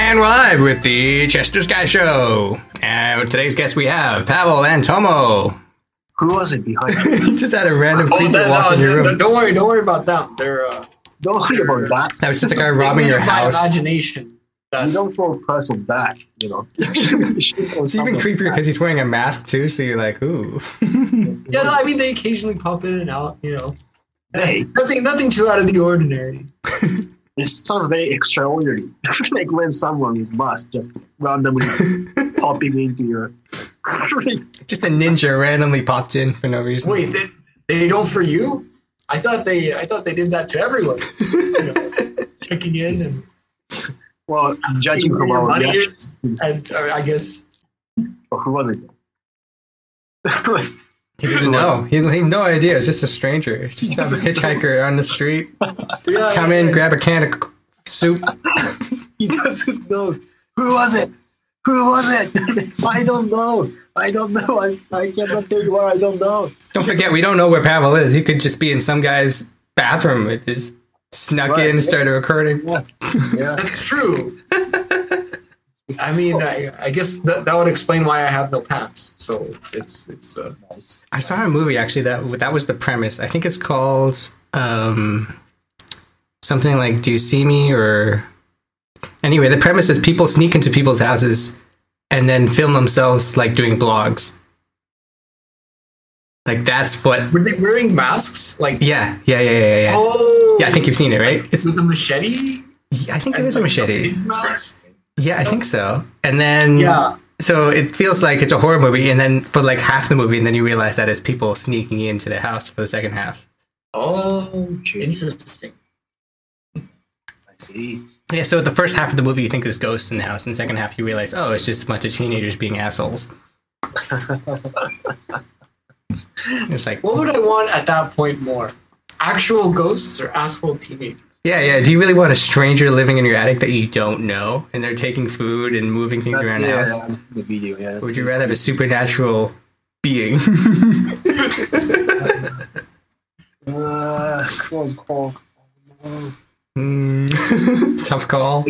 And we're live with the Chester Sky Show. And today's guests we have Pavel and Tomo. Who was it behind you? Just had a random creature walk in your room. Don't worry about them. Don't worry about that. That was just a guy robbing your house. Imagination. You don't throw a person back, you know. It's even creepier because he's wearing a mask too, so you're like, ooh. Yeah, I mean, they occasionally pop in and out, you know. Hey, nothing too out of the ordinary. this sounds very extraordinary. Like when someone's mask just randomly popping into your. Just a ninja randomly popped in for no reason. Wait, they don't for you? I thought they did that to everyone. You know, checking in and. Well, judging from our and I guess. Oh, who was it? He didn't know. He had no idea. It's just a stranger. It's just some hitchhiker on the street. Come in, grab a can of soup. He doesn't know. Who was it? Who was it? I don't know. I cannot tell you where I don't know. Don't forget, we don't know where Pavel is. He could just be in some guy's bathroom. It just snuck in and started recording. Yeah. That's true. I mean, I guess that would explain why I have no pants. So it's nice. I saw a movie actually that was the premise. I think it's called something like "Do You See Me?" or anyway. The premise is people sneak into people's houses and then film themselves like doing blogs. Like that's what. Were they wearing masks? Like yeah. Oh, yeah. I think you've seen it, right? It's with a machete. Yeah, I think it is a machete. Mask? Yeah, I think so. And then, so it feels like it's a horror movie, and then for like half the movie, and then you realize that it's people sneaking into the house for the second half. Oh, interesting. I see. Yeah, so the first half of the movie, you think there's ghosts in the house, and the second half, you realize, oh, it's just a bunch of teenagers being assholes. It's like, what would I want at that point more? Actual ghosts or asshole teenagers? Yeah. Do you really want a stranger living in your attic that you don't know, and they're taking food and moving things around the house? Yeah, the video, yeah. Or would you rather have a supernatural being? Close call. Tough call.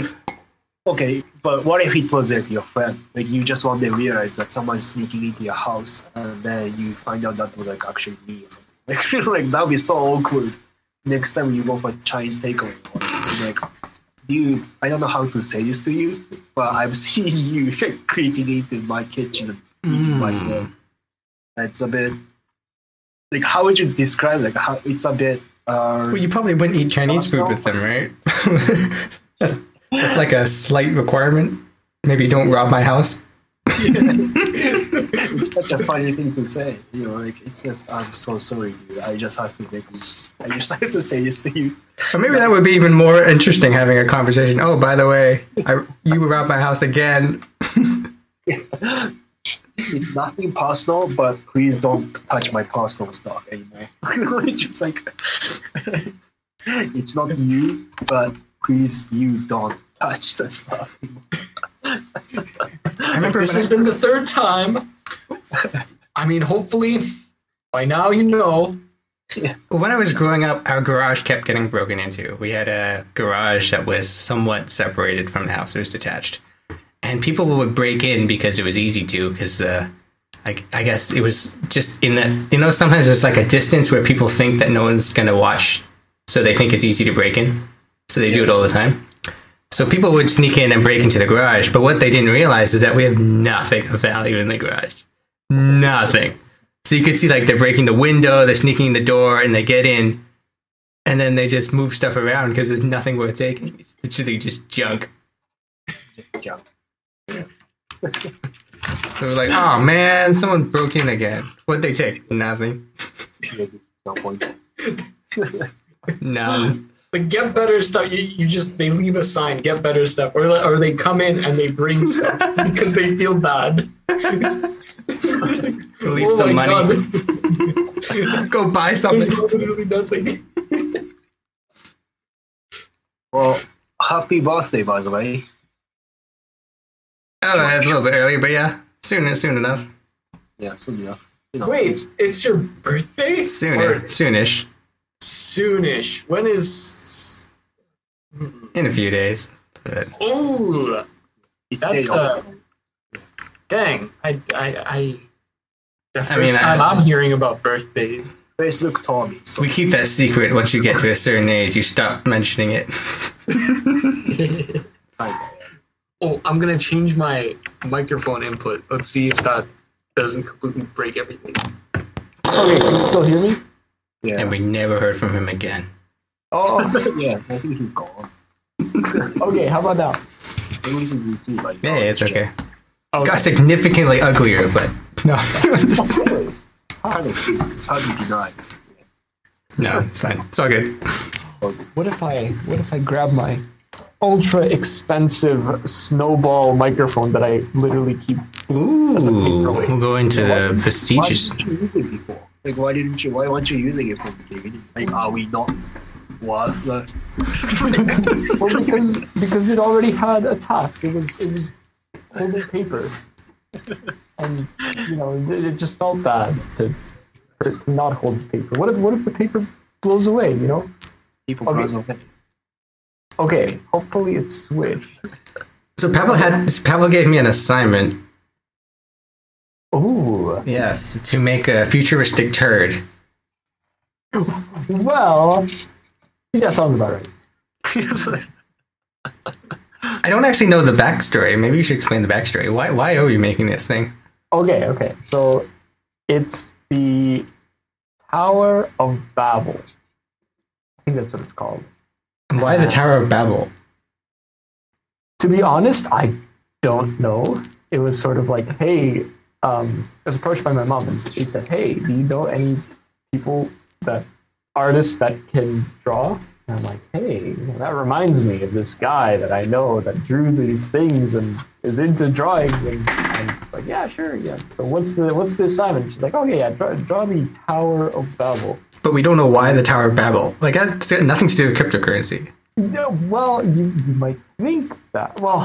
Okay, but what if it was like your friend? Like you just one day realize that someone's sneaking into your house, and then you find out that was like actually me or something. Like that would be so awkward. Next time you go for Chinese takeaway, like, dude, I don't know how to say this to you, but I'm seeing you creeping into my kitchen and eating my food. It's a bit like, how would you describe like how it's a bit? Well, you probably wouldn't eat Chinese food with them, right? that's like a slight requirement. Maybe don't rob my house. It's such a funny thing to say, you know. Like it's just, I'm so sorry, dude. I just have to make this. I just have to say this to you. Or maybe that would be even more interesting, having a conversation. Oh, by the way, you robbed my house again. It's nothing personal, but please don't touch my personal stuff anymore. It's just like it's not you, but please, you don't touch the stuff anymore. I remember this has been the third time. I mean, hopefully, by now you know. When I was growing up, our garage kept getting broken into. We had a garage that was somewhat separated from the house. It was detached. And people would break in because it was easy to, because I guess it was just in the, you know, sometimes it's like a distance where people think that no one's going to watch, so they think it's easy to break in. So they do it all the time. So people would sneak in and break into the garage, but what they didn't realize is that we have nothing of value in the garage. Nothing. So you could see like they're breaking the window, they're sneaking in the door, and they get in, and then they just move stuff around because there's nothing worth taking. It's literally just junk. Junk. So we're like, oh man, someone broke in again. What'd they take? Nothing. No point. None. Like get better stuff. You just, they leave a sign, get better stuff, or they come in and they bring stuff because they feel bad. Leave some money. Go buy something. There's literally nothing. Well, happy birthday, by the way. Oh, a little bit early, but yeah, soon enough. Yeah, soon enough. You know. Wait, it's your birthday? Soonish. Soonish. When is? In a few days. But Oh, It's That's serial. dang. The first time I'm hearing about birthdays. Facebook told me. So We keep that secret. Once you get to a certain age, you stop mentioning it. Oh, I'm gonna change my microphone input. Let's see if that doesn't completely break everything. Okay, can you still hear me? yeah. And we never heard from him again. Oh, Yeah, I think he's gone. okay. How about now? Maybe he can do like. Yeah, it's okay. Okay. Got significantly uglier, but no. Really? It's hard to deny. No, it's fine. It's all good. What if I grab my ultra expensive snowball microphone that I literally keep? Ooh, we'll go into the Why prestigious. didn't you use it before? Like, why weren't you using it from the beginning? Like, are we not worth the? Well, because it already had a task. It was holding paper, and it just felt bad to not hold the paper. What if the paper blows away? People Okay. cross over. Okay, hopefully it's switched. So Pavel gave me an assignment. Ooh. Yes, to make a futuristic turd. Well, yeah, sounds about right. I don't actually know the backstory. Maybe you should explain the backstory. Why are we making this thing? Okay. So it's the Tower of Babel. I think that's what it's called. Why the Tower of Babel? To be honest, I don't know. It was sort of like, hey, I was approached by my mom, and she said, hey, do you know any artists that can draw? And I'm like, hey, that reminds me of this guy that I know that drew these things and is into drawing. And it's like, yeah, sure, yeah. So what's the assignment? She's like, okay, yeah, draw the Tower of Babel. But we don't know why the Tower of Babel. Like, that's got nothing to do with cryptocurrency. Yeah, well, you might think that. Well,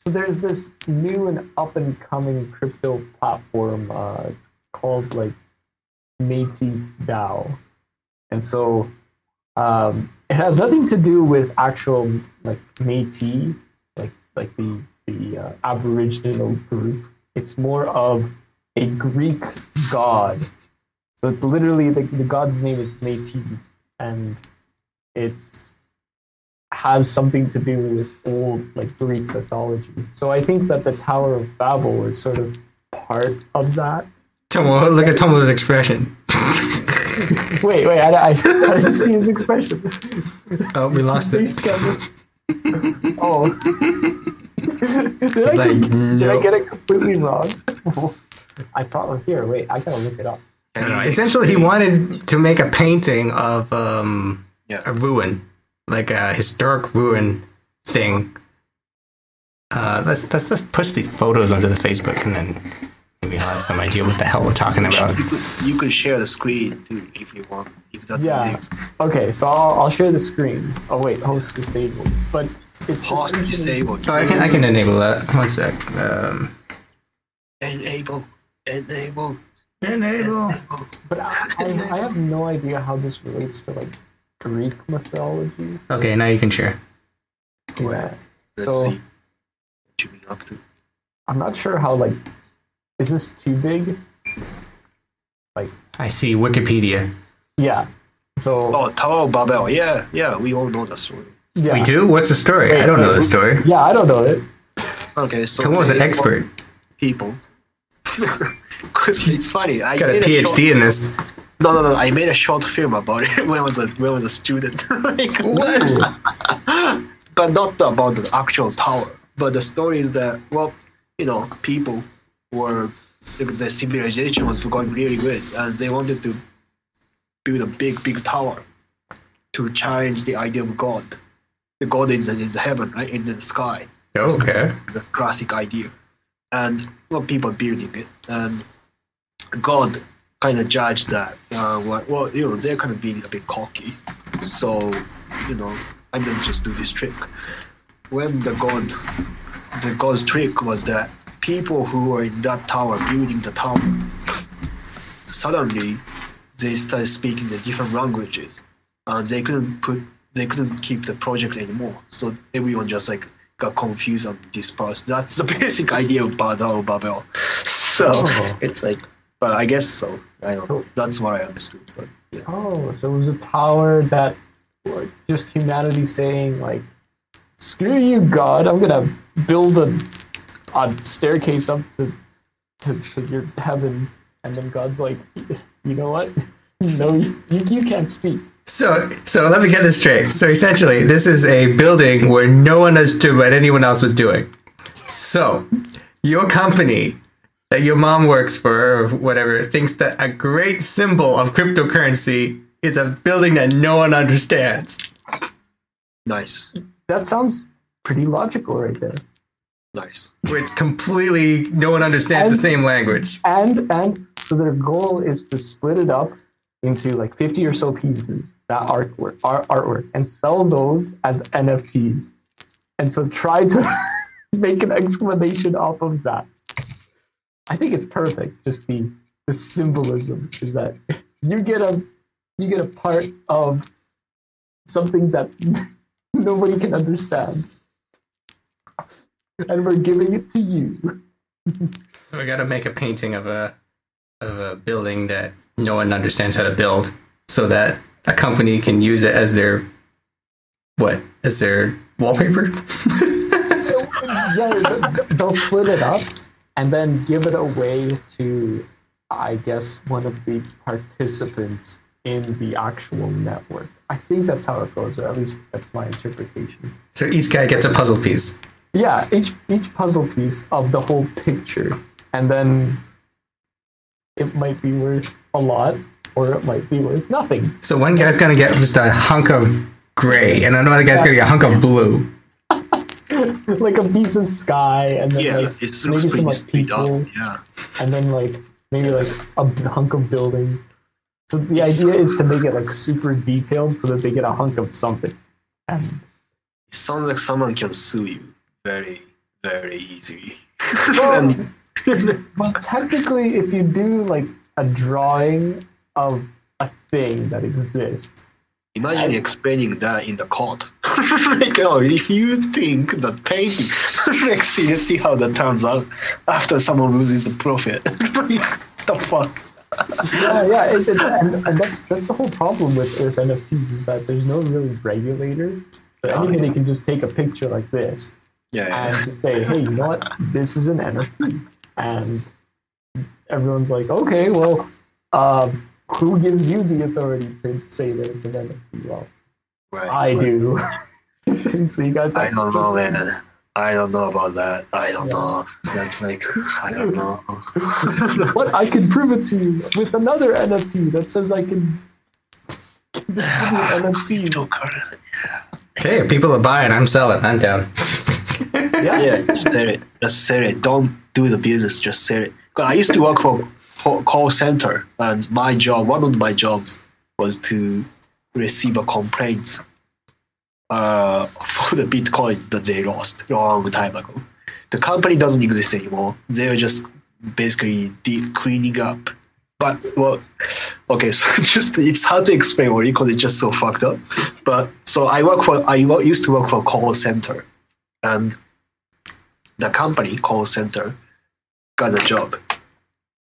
so there's this new and up-and-coming crypto platform. It's called, like, Métis DAO. And so it has nothing to do with actual, like, Métis, like the Aboriginal group. It's more of a Greek god. So it's literally, the god's name is Métis, and it's has something to do with old, like, Greek mythology. So I think that the Tower of Babel is sort of part of that. Tomo, look at Tomo's expression. Wait, I didn't see his expression. Oh, we lost it. Oh. Did I get it completely wrong? I thought, here, wait, I gotta look it up. I don't know. Essentially, he wanted to make a painting of a ruin, like a historic ruin thing. Let's push the photos onto the Facebook, and then maybe I'll have some idea what the hell we're talking about. You could share the screen too if you want. If that's Yeah. Okay, so I'll share the screen. Oh wait, host disabled. But it's Host disabled. Oh, I can enable that. One sec. Enable. But I have no idea how this relates to, like, Greek mythology. Okay, now you can share. Yeah. Let's So see what you been up to. I'm not sure how, like, is this too big? Like, I see Wikipedia. yeah. So Oh, Tower of Babel. Yeah, we all know the story. yeah. We do? What's the story? I don't know the story. Yeah, I don't know it. Okay, so Tomo's an expert. people. Because it's funny. He's got a PhD in this. No. I made a short film about it when I was a student. Like, What? but not about the actual tower. But the story is that, well, people were, the civilization was going really good, and they wanted to build a big tower to challenge the idea of God. The God in the heaven, right, in the sky. Okay. The classic idea. And people building it, and God kind of judged that. They're kind of being a bit cocky, so I'm gonna just do this trick. When the God's trick was that people who were in that tower building the tower, suddenly they started speaking the different languages, and they couldn't keep the project anymore. So everyone just, like, got confused and dispersed. That's the basic idea of Babel. So it's like, but I guess so. I don't know. That's what I understood. But yeah. Oh, so it was a tower that like, just humanity saying like, "Screw you, God! I'm gonna build a staircase up to your heaven," and then God's like, "You know what? No, you can't speak." So let me get this straight. So essentially, this is a building where no one understood what anyone else was doing. So your company that your mom works for or whatever thinks that a great symbol of cryptocurrency is a building that no one understands. Nice. That sounds pretty logical right there. Nice. Where it's completely no one understands the same language. And so their goal is to split it up into like 50 or so pieces, that artwork, and sell those as NFTs. And so try to make an explanation off of that. I think it's perfect. Just the symbolism is that you get a part of something that nobody can understand. And we're giving it to you. So we got to make a painting of a building that no one understands how to build, so that a company can use it as their wallpaper. Yeah, they'll split it up and then give it away to, I guess, one of the participants in the actual network. I think that's how it goes, or at least that's my interpretation. So each guy gets a puzzle piece. Yeah, each puzzle piece of the whole picture, and then it might be worth a lot, or it might be worth nothing. So one guy's gonna get just a hunk of gray, and another guy's gonna get a hunk of blue. Like a piece of sky, and then like maybe some like people, and then like maybe like a hunk of building. So the idea is to make it like super detailed, so that they get a hunk of something. And it sounds like someone can sue you very, very easily. well, but technically, if you do like a drawing of a thing that exists, imagine explaining that in the court. Like, oh, if you think that painting, like, see how that turns out after someone loses the profit. Like, the fuck. And that's the whole problem with NFTs is that there's no really regulator. So anybody can just take a picture like this and just say, hey, you know what? This is an NFT. And everyone's like, okay, well, who gives you the authority to say that it's an NFT? Well, I do. So you guys I don't know, man. I don't know about that. I don't know. That's like, I don't know. What? I can prove it to you with another NFT that says I can distribute NFTs. Okay, if people are buying, I'm selling. I'm down. Yeah, just sell it. Just sell it. Don't do the business. Just sell it. I used to work for call center, and my job, one of my jobs, was to receive a complaint for the Bitcoin that they lost a long time ago. The company doesn't exist anymore. They were just basically cleaning up. But well, okay, so it's hard to explain what because it's just so fucked up. But so I used to work for a call center, and the company call center got a job,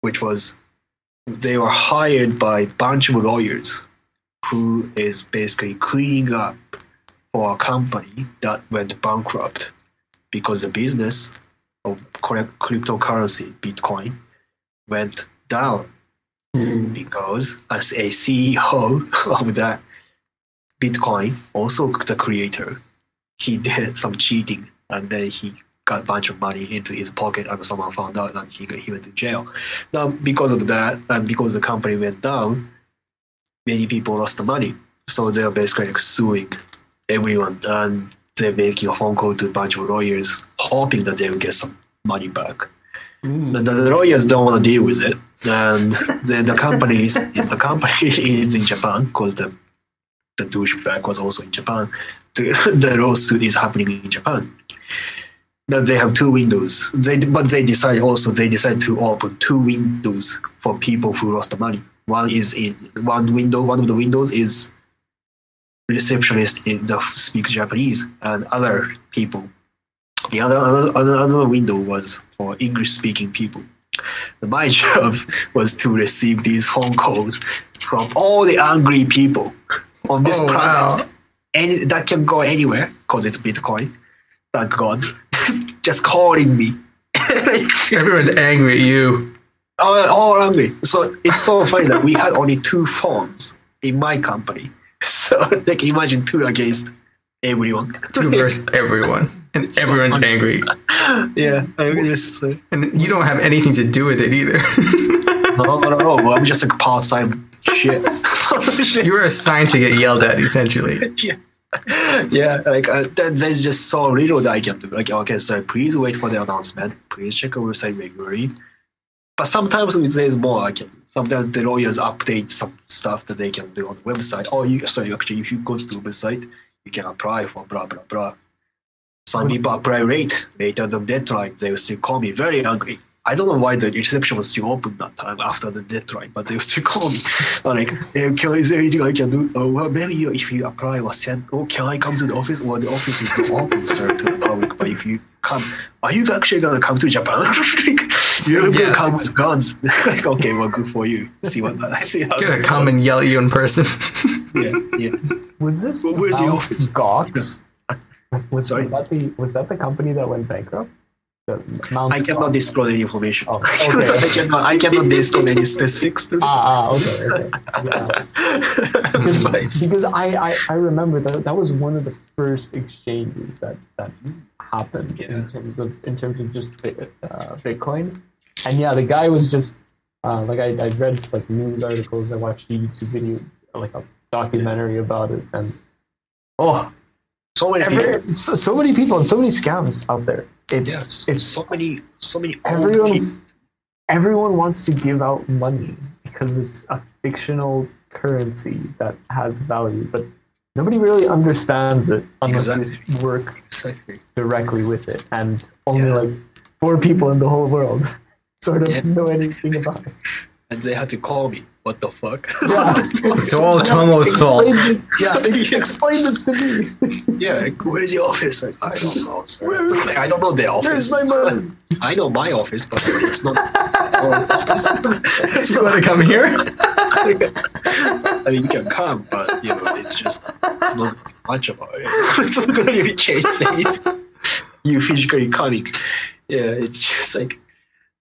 which was they were hired by a bunch of lawyers who is basically cleaning up for a company that went bankrupt because the business of cryptocurrency, Bitcoin, went down. Because as a CEO of that Bitcoin, also the creator, he did some cheating and then he got a bunch of money into his pocket and someone found out and he went to jail. Now, because of that and because the company went down, many people lost the money. So they're basically like suing everyone and they're making a phone call to a bunch of lawyers hoping that they will get some money back. The lawyers don't want to deal with it. And then the company is in Japan because the douchebag was also in Japan. The lawsuit is happening in Japan. Now they have two windows. They decide to open two windows for people who lost the money. One of the windows is receptionist that speaks Japanese, and other people The another window was for English-speaking people. My job was to receive these phone calls from all the angry people on this planet. Wow. And that can go anywhere because it's Bitcoin. Thank God. Just calling me. Everyone's angry at you. All angry. So it's so funny that we had only 2 phones in my company. So like imagine 2 against everyone. 2 versus everyone. And everyone's angry. Yeah. I just, And you don't have anything to do with it either. no. Well, I'm just like part-time shit. You were assigned to get yelled at, essentially. Yeah, like there's just so little that I can do. Like, okay, so please wait for the announcement. Please check our website regularly. But sometimes there's more I can do. Sometimes the lawyers update some stuff that they can do on the website. Or actually, if you go to the website, you can apply for blah blah blah. Some people apply late, later than deadline. They will still call me very angry. I don't know why the reception was still open that time after the deadline, but they will still call me. Like, is there anything I can do? Oh, well, maybe if you apply or send, can I come to the office? Well, the office is not open, sir, to the public. But if you come, are you actually going to come to Japan? You're going to come with guns. Like, okay, well, good for you. See what I see. Gonna come and yell at you in person. Yeah. Was this Where's the office? Gox? Was that the company that went bankrupt? I cannot disclose any information. Oh, okay. I cannot disclose any specifics. To this. Okay. Yeah. Because I remember that was one of the first exchanges that happened in terms of just Bitcoin, and yeah, the guy was just like I read like news articles, I watched a YouTube video, like a documentary about it, and so many people and so many scams out there. It's so many everyone wants to give out money because it's a fictional currency that has value, but nobody really understands it unless you work directly with it, and only like 4 people in the whole world sort of know anything about it. And they had to call me. What the fuck? Yeah. It's all Tomo's fault. Explain this to me. Yeah, like, where's the office? Like, I don't know, sir. Like, I don't know the office. Where's my money? I know my office, but it's not our office. You want to come here? I mean, you can come, but it's not much about it. It's not going to really change anything. You physically coming. Yeah, it's just like,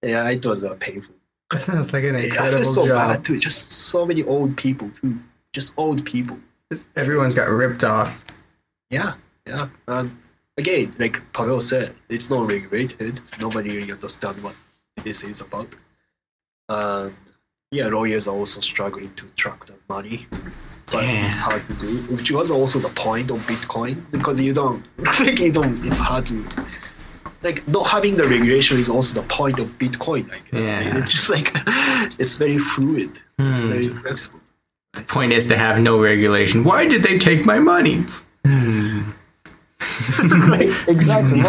it was painful. That sounds like an I incredible feel so job. bad too. Just so many old people too. Just old people. Everyone's got ripped off. Yeah. Again, like Pavel said, it's not regulated. Nobody really understands what this is about. And lawyers are also struggling to track the money. But it's hard to do, which was also the point of Bitcoin, because it's hard to, like, not having the regulation is also the point of Bitcoin, I guess. Yeah. It's just like, it's very fluid. It's very flexible. The point is to have no regulation. Why did they take my money? Exactly.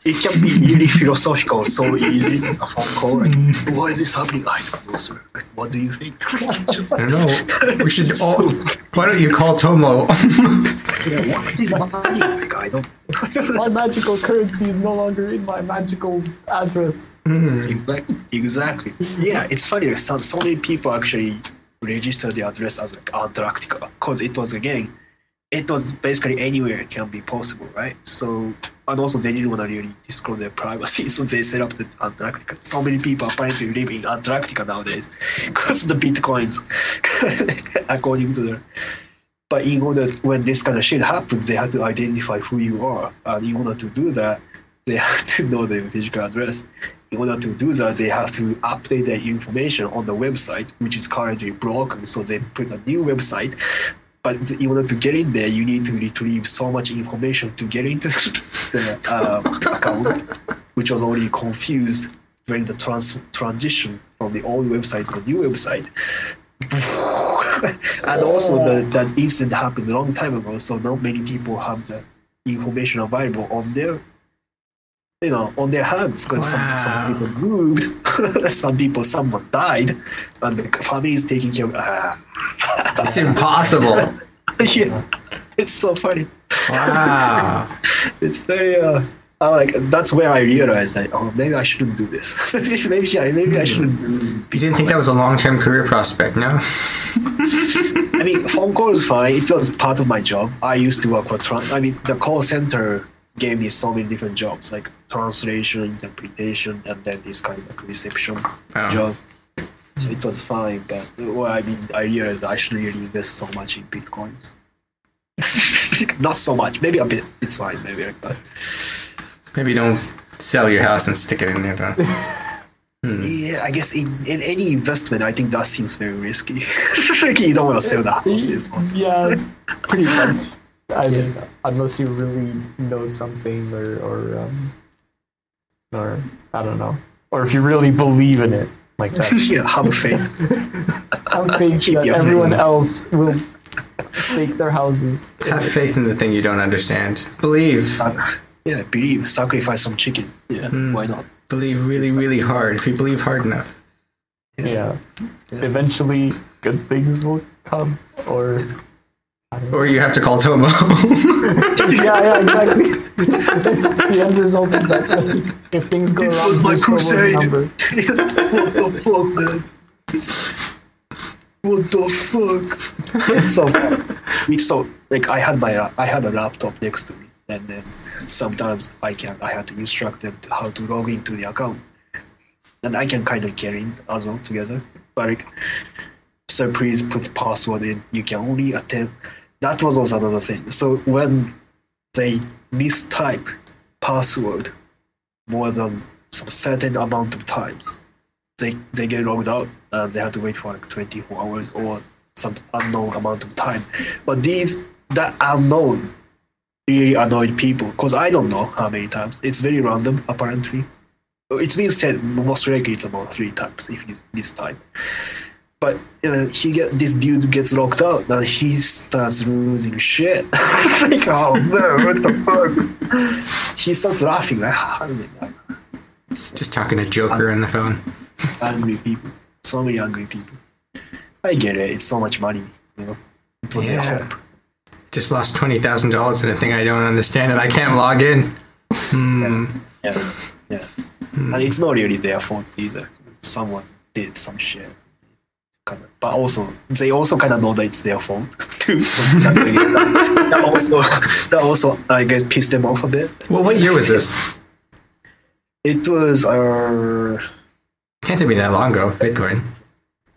It can be really philosophical, so easy. A phone call, like, why is this happening? I don't know, sir. What do you think? I don't know. We should all. Why don't you call Tomo? What is money? Like, I don't. My magical currency is no longer in my magical address. Exactly. Yeah, it's funny. So many people actually register the address as like Antarctica, because it was basically anywhere it can be possible, right? So, and also they didn't want to really disclose their privacy, so they set up the Antarctica. So many people apparently live in Antarctica nowadays because of the Bitcoins, according to the. But in order, when this kind of shit happens, they have to identify who you are, and in order to do that, they have to know the physical address. In order to do that, they have to update their information on the website, which is currently broken. So they put a new website. But in order to get in there, you need to retrieve so much information to get into the account, which was already confused during the transition from the old website to the new website. And also that incident happened a long time ago, so not many people have the information available on their on their hands, because some people moved, someone died, and the family is taking care of. That's impossible. Yeah, it's so funny. Wow. It's very. like that's where I realized that maybe I shouldn't do this. maybe I shouldn't do this. You didn't think that was a long-term career prospect, no? I mean, phone call is fine. It was part of my job. I used to work for the call center gave me so many different jobs, like translation, interpretation, and then this kind of like reception job. So it was fine, but I realized I shouldn't really invest so much in bitcoins. Not so much, maybe a bit. It's fine, maybe. But maybe don't sell your house and stick it in there, though. Yeah, I guess in any investment, I think that seems very risky. Like you don't want to sell the house. Yeah, pretty much. I mean, unless you really know something, or I don't know, or if you really believe in it, like that. Yeah, have faith. Have faith that everyone else will stake their houses. Have faith in the thing you don't understand. Believe. Yeah, believe. Sacrifice some chicken. Yeah, why not? Believe really, really hard. If you believe hard enough. Yeah. Eventually, good things will come, or you have to call Tomo. yeah, exactly. The end result is that if things go wrong, was my crusade. What the fuck? It's so like I had a laptop next to me, and then sometimes I had to instruct them how to log into the account, and I can kind of get in as well together. But like, so please put password in. You can only attempt. That was also another thing. So when they mistype password more than some certain amount of times, they get logged out and they have to wait for like 24 hours or some unknown amount of time. But that unknown really annoyed people because I don't know how many times. It's very random apparently. It's been said most likely it's about 3 times if you mistype. But this dude gets locked out and he starts losing shit. Like, oh no, what the fuck? He starts laughing like, how did I? Just talking to Joker on the phone. Angry people. So many angry people. I get it. It's so much money, you know. It was their hope. Just lost $20,000 in a thing I don't understand and I can't log in. Yeah. And it's not really their fault either. Someone did some shit. But also, they also kind of know that it's their fault too. So that also, I guess, pissed them off a bit. Well, what year was this? It was can't be that long ago. Bitcoin.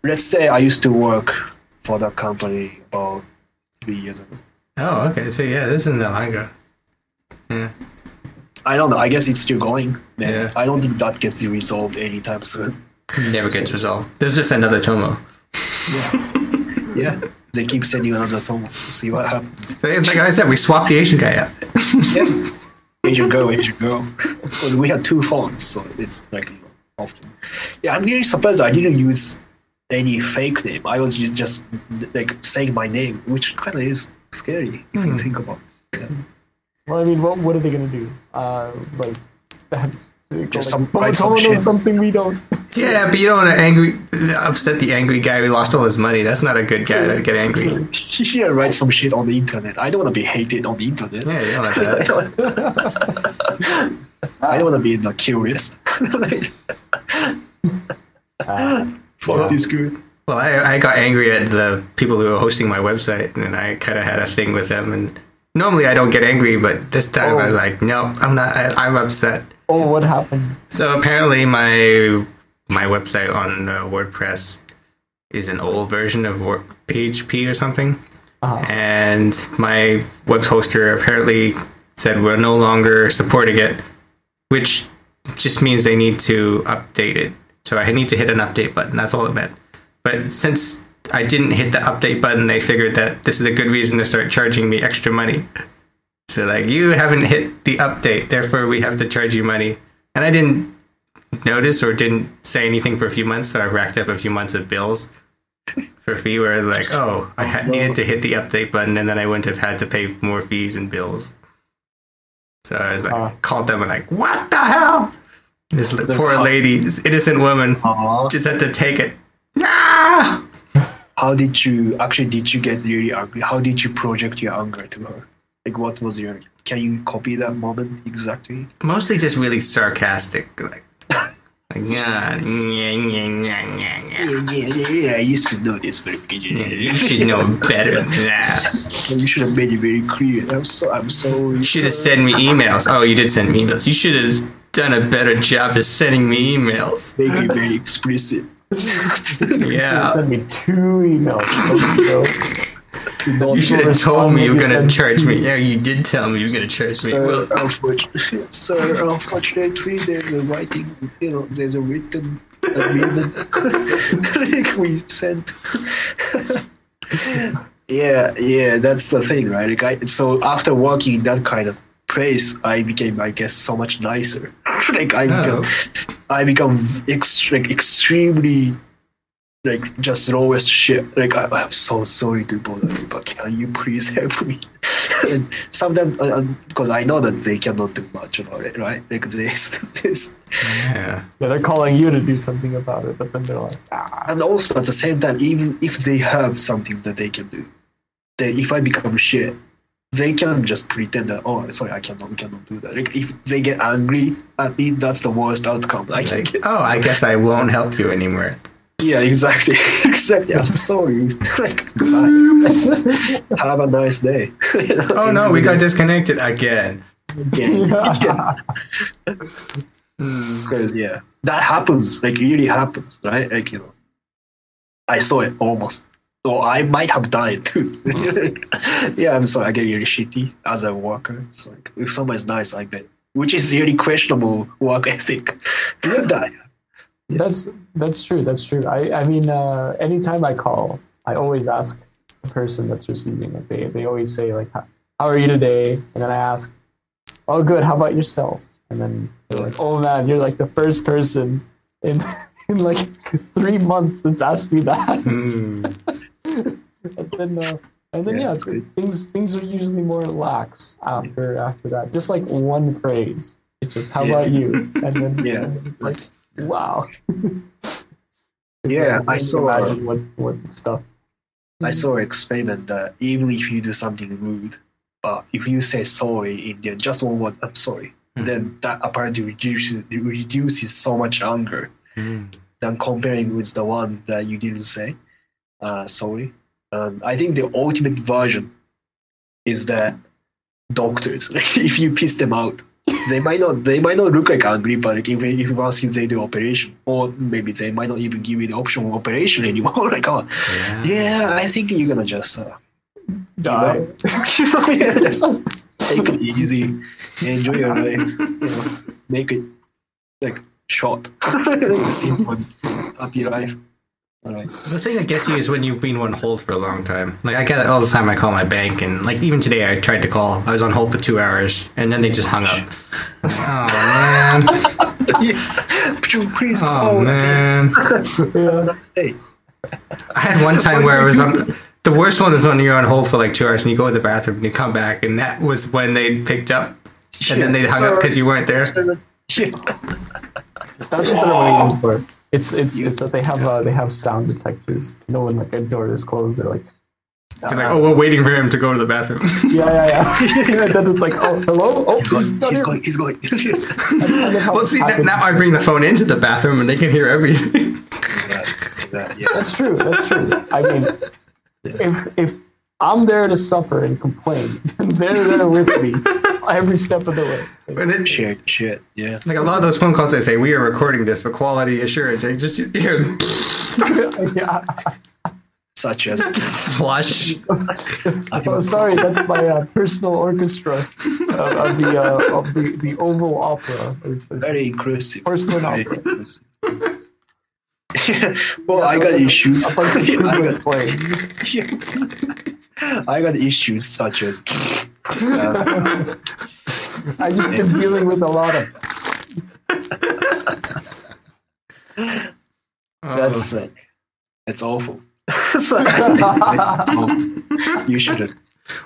Let's say I used to work for that company about 3 years ago. Oh, okay. So yeah, this isn't that long ago. Yeah. I don't know. I guess it's still going. Man. Yeah. I don't think that gets resolved anytime soon. Never gets resolved. There's just another Tomo. Yeah. They keep sending another Tomo to see what happens. Like I said, we swapped the Asian guy out. Yeah. Asian girl. Well, we had 2 phones, so it's like often. Yeah, I'm really surprised I didn't use any fake name. I was just like saying my name, which kind of is scary if you think about it. Yeah. Well, I mean, what are they gonna do? Like that. Just Tomo knows something we don't. Yeah, but you don't want to upset the angry guy who lost all his money. That's not a good guy to get angry. Yeah, write some shit on the internet. I don't want to be hated on the internet. Yeah, you don't want that. I don't want to be curious. Fuck this good. Well, I got angry at the people who were hosting my website, and I kind of had a thing with them. And normally I don't get angry, but this time I was like, no, I'm not. I'm upset. Oh, what happened? So apparently my website on WordPress is an old version of PHP or something. And my web hoster apparently said we're no longer supporting it, which just means they need to update it. So I need to hit an update button. That's all it meant. But since I didn't hit the update button, they figured that this is a good reason to start charging me extra money. So like, you haven't hit the update, therefore we have to charge you money. And I didn't notice or didn't say anything for a few months, so I've racked up a few months of bills for a fee where like, I needed to hit the update button and then I wouldn't have had to pay more fees and bills. So I was like, called them and like, what the hell? This poor lady, this innocent woman, just had to take it. Ah! How did you get really angry? How did you project your anger to her? Like, what was your can you copy that moment exactly? Mostly just really sarcastic, like yeah, I used to know this, but you should know better than that. you should have made it very clear. I'm sorry. You should have sent me emails. Oh, you did send me emails. You should have done a better job of sending me emails. Make it very explicit. Yeah. Send me 2 emails. You should have told me you were going to charge me. Yeah, you did tell me you were going to charge me. Well, Unfortunately, there's a writing, there's a written agreement we sent. Yeah, that's the thing, right? Like so after working in that kind of place, I became, I guess, so much nicer. Like I become extremely like just lowest shit. Like I'm so sorry to bother you, but can you please help me? And sometimes because I know that they cannot do much about it, right? Like this. yeah. They're calling you to do something about it, but then they're like, And also at the same time, even if they have something that they can do, then if I become shit, they can just pretend that, oh, sorry, we cannot do that. Like if they get angry at me, that's the worst outcome. I can get. Oh, I guess I won't help you anymore. Yeah, exactly. I'm sorry. Like, goodbye. Have a nice day. Oh no, we got disconnected again. Yeah. Because that happens. Like really happens, right? Like I saw it almost. So I might have died too. Yeah, I'm sorry. I get really shitty as a worker. So like, if someone's nice, I bet, which is really questionable work ethic, you die. That's true. That's true. I mean, anytime I call, I always ask the person that's receiving it. They always say like, "How are you today?" And then I ask, "Oh, good. How about yourself?" And then they're like, "Oh man, you're like the first person in like 3 months that's asked me that." and then yeah, things are usually more lax after that. Just like one phrase. It's just, "How about you?" And then it's like, wow. I saw what stuff. I saw an experiment that even if you do something rude, but if you say sorry in just one word, "I'm sorry," then that apparently reduces so much anger than comparing with the one that you didn't say sorry. I think the ultimate version is that doctors, if you piss them out, they might not look like angry, but like if you ask if they do operation, or maybe they might not even give you the option of operation anymore. Like, oh, I think you're gonna just die. Just take it easy, enjoy your life. Make it like short, simple, happy life. Right. The thing that gets you is when you've been on hold for a long time. Like I get it all the time. I call my bank, and like even today, I tried to call. I was on hold for 2 hours, and then they just hung up. Oh man! Please call. Oh man! Hey. I had one time where I was on. The worst one is when you're on hold for like 2 hours, and you go to the bathroom, and you come back, and that was when they picked up, and then they hung up because you weren't there. That's what they're waiting for. It's that they have sound detectors to know when like a door is closed. They're like, oh, we're waiting for him to go to the bathroom. Yeah. And then it's like, oh, hello, oh, he's going. Well, see, now I bring the phone into the bathroom and they can hear everything. That's true. I mean, if I'm there to suffer and complain, they're there with me every step of the way. Shit, yeah. Like a lot of those phone calls, they say, "We are recording this for quality assurance." Just hear, such as flush. Oh, sorry, that's my personal orchestra of the Oval Opera. Very inclusive. Porcelain opera. Well, I got issues. I got issues such as. I just been dealing with a lot of. That's like, it's awful. You shouldn't.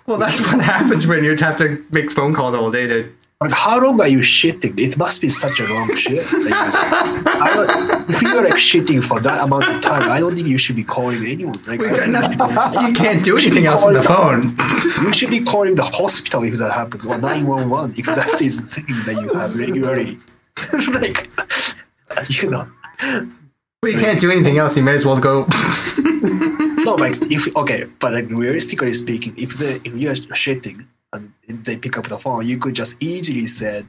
Well, that's what happens when you have to make phone calls all day to Like, how long are you shitting? It must be such a long shit. If you're like shitting for that amount of time, I don't think you should be calling anyone. Like, You can't do anything else on the phone. You should be calling the hospital if that happens, or 911 if that is the thing that you have regularly. Like, you know. Well, you can't do anything else. You may as well go. No, like but like realistically speaking, if you're shitting and they pick up the phone, you could have just easily said,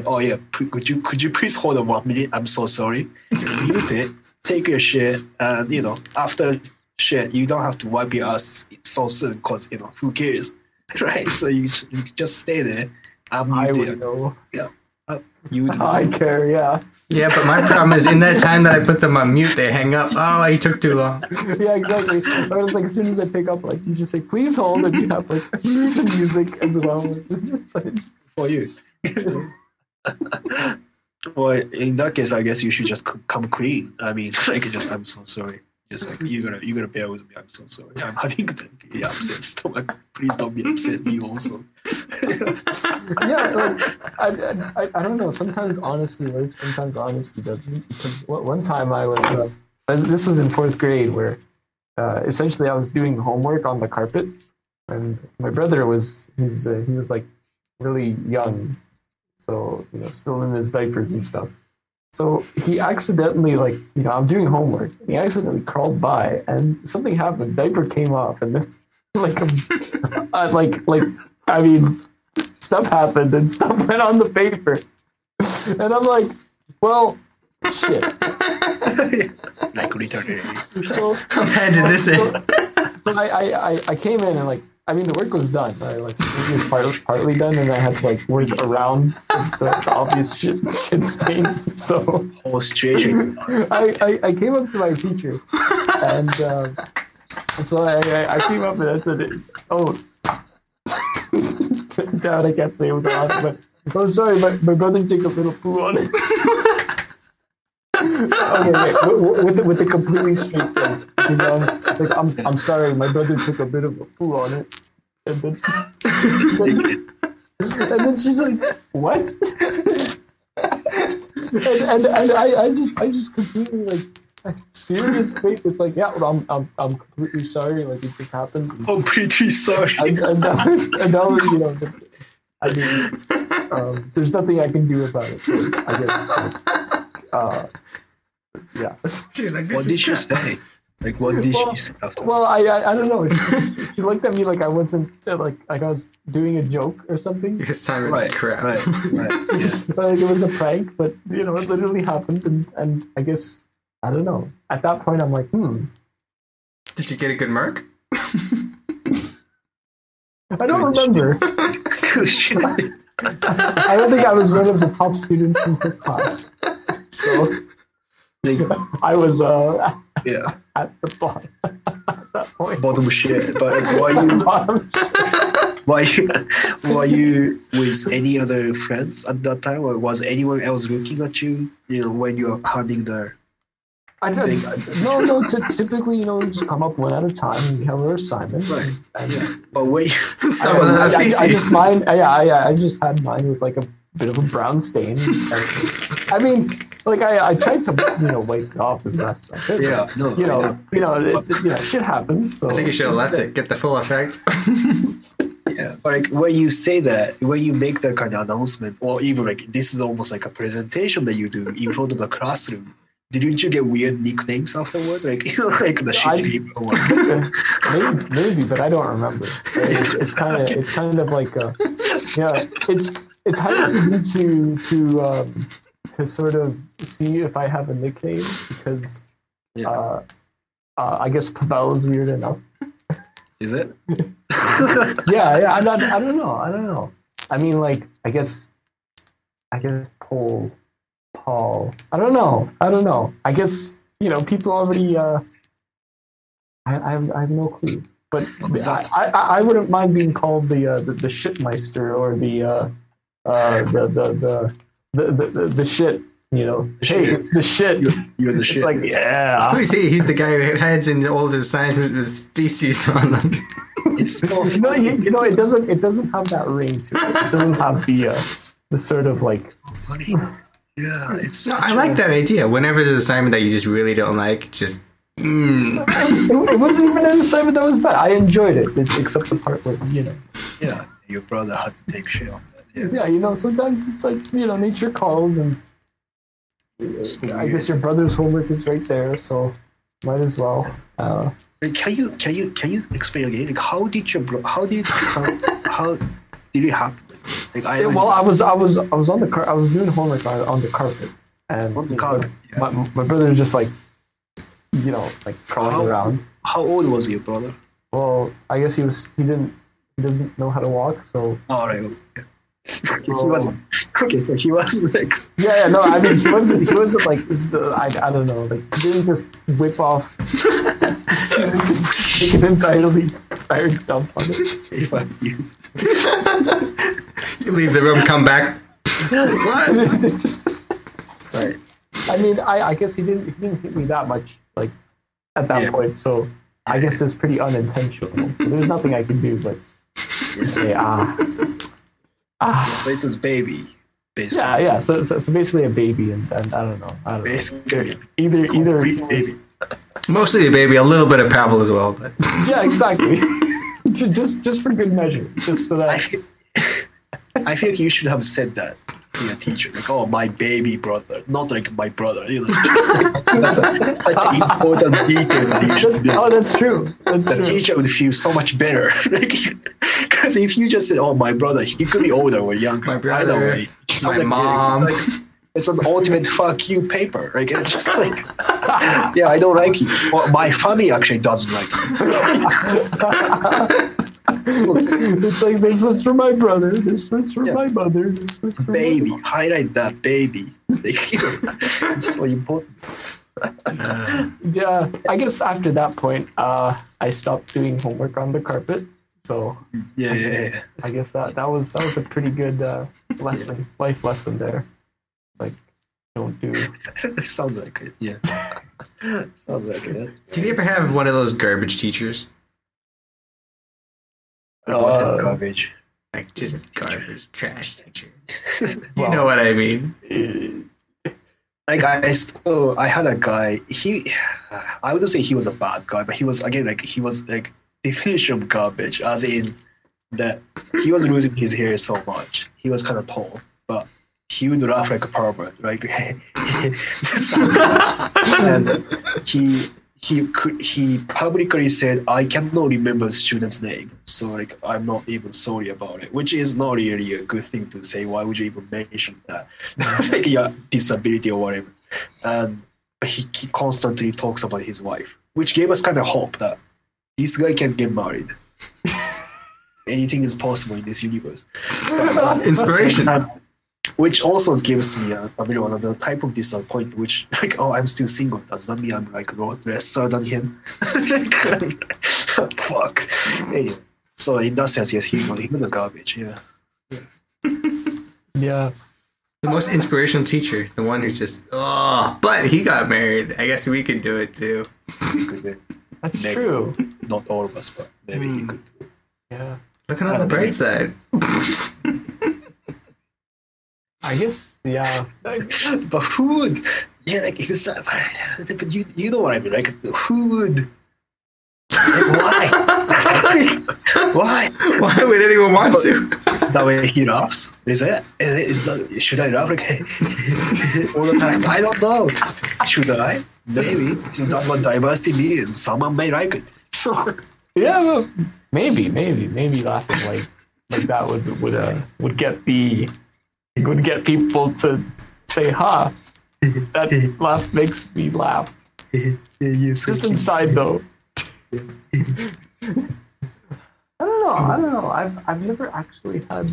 "Oh yeah, could you please hold on 1 minute? I'm so sorry." Mute it, take your shit, and after shit, you don't have to wipe your ass so soon because who cares, right? So you just stay there. I would know. Yeah. I care, yeah. Yeah, but my problem is in that time that I put them on mute, they hang up. Oh, he took too long. Yeah, exactly. Or it's like as soon as I pick up, like you just say, "Please hold," and you have like music as well. It's like, for you. Well, in that case, I guess you should just come clean. I mean, like, I'm so sorry. Just like you gotta bear with me. I'm so sorry. I'm having a upset stomach. Please don't be upset. Me also. Yeah, like, I don't know. Sometimes honesty works. Sometimes honesty doesn't. Because one time I was this was in 4th grade where essentially I was doing homework on the carpet, and my brother he was like really young, so still in his diapers and stuff. So he accidentally, like, I'm doing homework. He accidentally crawled by, and something happened. Diaper came off, and then, I mean, stuff happened, and stuff went on the paper. And I'm like, well, shit. Like literally. So, Imagine this in. So I came in and the work was done. It was partly done, and I had to work around the obvious shit stain. So whole situation. I came up to my teacher, and so I came up and I said, "Oh, Dad, I can't say it with the laugh, but sorry, my brother took a little poo on it." Okay, with the completely straight face. I'm sorry, my brother took a bit of a poo on it, and then she's like, "What?" and I just completely serious face. It's like, yeah, well, I'm completely sorry. Like, it just happened. I'm pretty sorry. And that was, I mean, there's nothing I can do about it. So I guess. Yeah. She was like, "What did you say? Like, what did she say after?" Well, I don't know. She looked at me like I wasn't like I was doing a joke or something. Your assignment's crap. Right. Yeah. Like it was a prank, but it literally happened, and I guess I don't know. At that point, I'm like, Did you get a good mark? I don't remember. I don't think I was one of the top students in her class, so. I was at the bottom at that point. Bottom shit. But were you with any other friends at that time, or was anyone else looking at you? When you were handing the thing? No. Typically, we just come up one at a time and we have our assignment. Right. And, but wait, I just mine. I just had mine with a bit of a brown stain. I mean, I tried to wipe it off as best as I could. Yeah, no, shit happens. So. I think you should have left it. Get the full effect. Yeah, but when you say that, when you make that kind of announcement, or even this is almost like a presentation that you do in front of the classroom, didn't you get weird nicknames afterwards? The shitty people. Maybe, but I don't remember. It's kind of like it's hard for me to sort of see if I have a nickname because I guess Pavel is weird enough. Is it? Yeah. I don't know. I mean, I guess Paul. I don't know. I guess people already. I have no clue. But I wouldn't mind being called the shitmeister or the shit. Hey, it's the shit. You're the shit. It's yeah. Who is he? He's the guy who hands in all the signs with species on them. It's so it doesn't have that ring to it. It doesn't have the sort of like. funny. Yeah, it's. No, I like that idea. Whenever there's an assignment that you just really don't like, just. It wasn't even an assignment that was bad. I enjoyed it, except the part where Yeah, your brother had to take shit on that. Yeah, sometimes it's like nature calls, and I guess your brother's homework is right there, so might as well. Can you explain again? Like, how did it happen? Like, I was on the car. I was doing homework on the carpet, and On the carpet, my brother was just like crawling around. How old was your brother? Well, I guess he doesn't know how to walk, so. All right. Okay. He wasn't. Okay, so he wasn't like. Yeah, no, I mean he wasn't like I don't know, like he didn't just whip off. He didn't just take an entirely tired dump on it. Fuck you. You leave the room, come back. What? Right. I mean, I guess he didn't hit me that much, like at that point. So I guess it's pretty unintentional. So there's nothing I can do but just say So it was baby, basically. Yeah. So basically a baby, and I don't know. Basically. Either Baby. Mostly a baby, a little bit of Pavel as well. But. Yeah, exactly. just for good measure, just so that. I feel like you should have said that to your teacher, like, "Oh, my baby brother," not like my brother. That's like an important detail that you should do. Oh, that's true. The teacher would feel so much better, because if you just said, "Oh, my brother," he could be older or younger. My brother, either way. my Like, mom. It's an ultimate fuck you paper. Like, it's just like, yeah, I don't like you. Well, my family actually doesn't like you. It's like, this one's for my brother, this one's for my mother, this one's for Baby, my mom. highlight that baby. It's so important. Yeah, I guess after that point, I stopped doing homework on the carpet. So Yeah. I guess that was a pretty good lesson, life lesson there. Like, don't do. Sounds like it. Yeah. Sounds like it. That's Did you ever have one of those garbage teachers? garbage. Like just garbage, trash teacher. You know what I mean? Like I had a guy. I wouldn't say he was a bad guy, but he was like definition of garbage, as in that he was losing his hair so much. He was kind of tall, but he would laugh like a pervert, like and he publicly said, "I cannot remember the student's name, so like I'm not even sorry about it," which is not really a good thing to say. Why would you even mention that, like your disability or whatever? And he constantly talks about his wife, which gave us kind of hope that this guy can get married. Anything is possible in this universe. Inspiration. Which also gives me a another type of disappointment, which like, oh, I'm still single. Does that mean I'm like lesser than him? Fuck. Anyway, so in that sense, yes, he was a garbage. Yeah. Yeah. The most inspirational teacher, the one who's just, but he got married. I guess we could do it too. That's Maybe. true. Not all of us, but maybe he could. Yeah. Looking on the bright side. I guess, yeah. But who would? Yeah, like it was. But you know what I mean? Like who would? Like, why? Why? Why would anyone want to? That way he laughs. Is that? Should I laugh like all the time? I don't know. Should I? Maybe. That's what diversity means. Someone may like it. Yeah, well, maybe laughing like that would get people to say, "Ha, that laugh makes me laugh." Just inside though. I don't know. I've never actually had.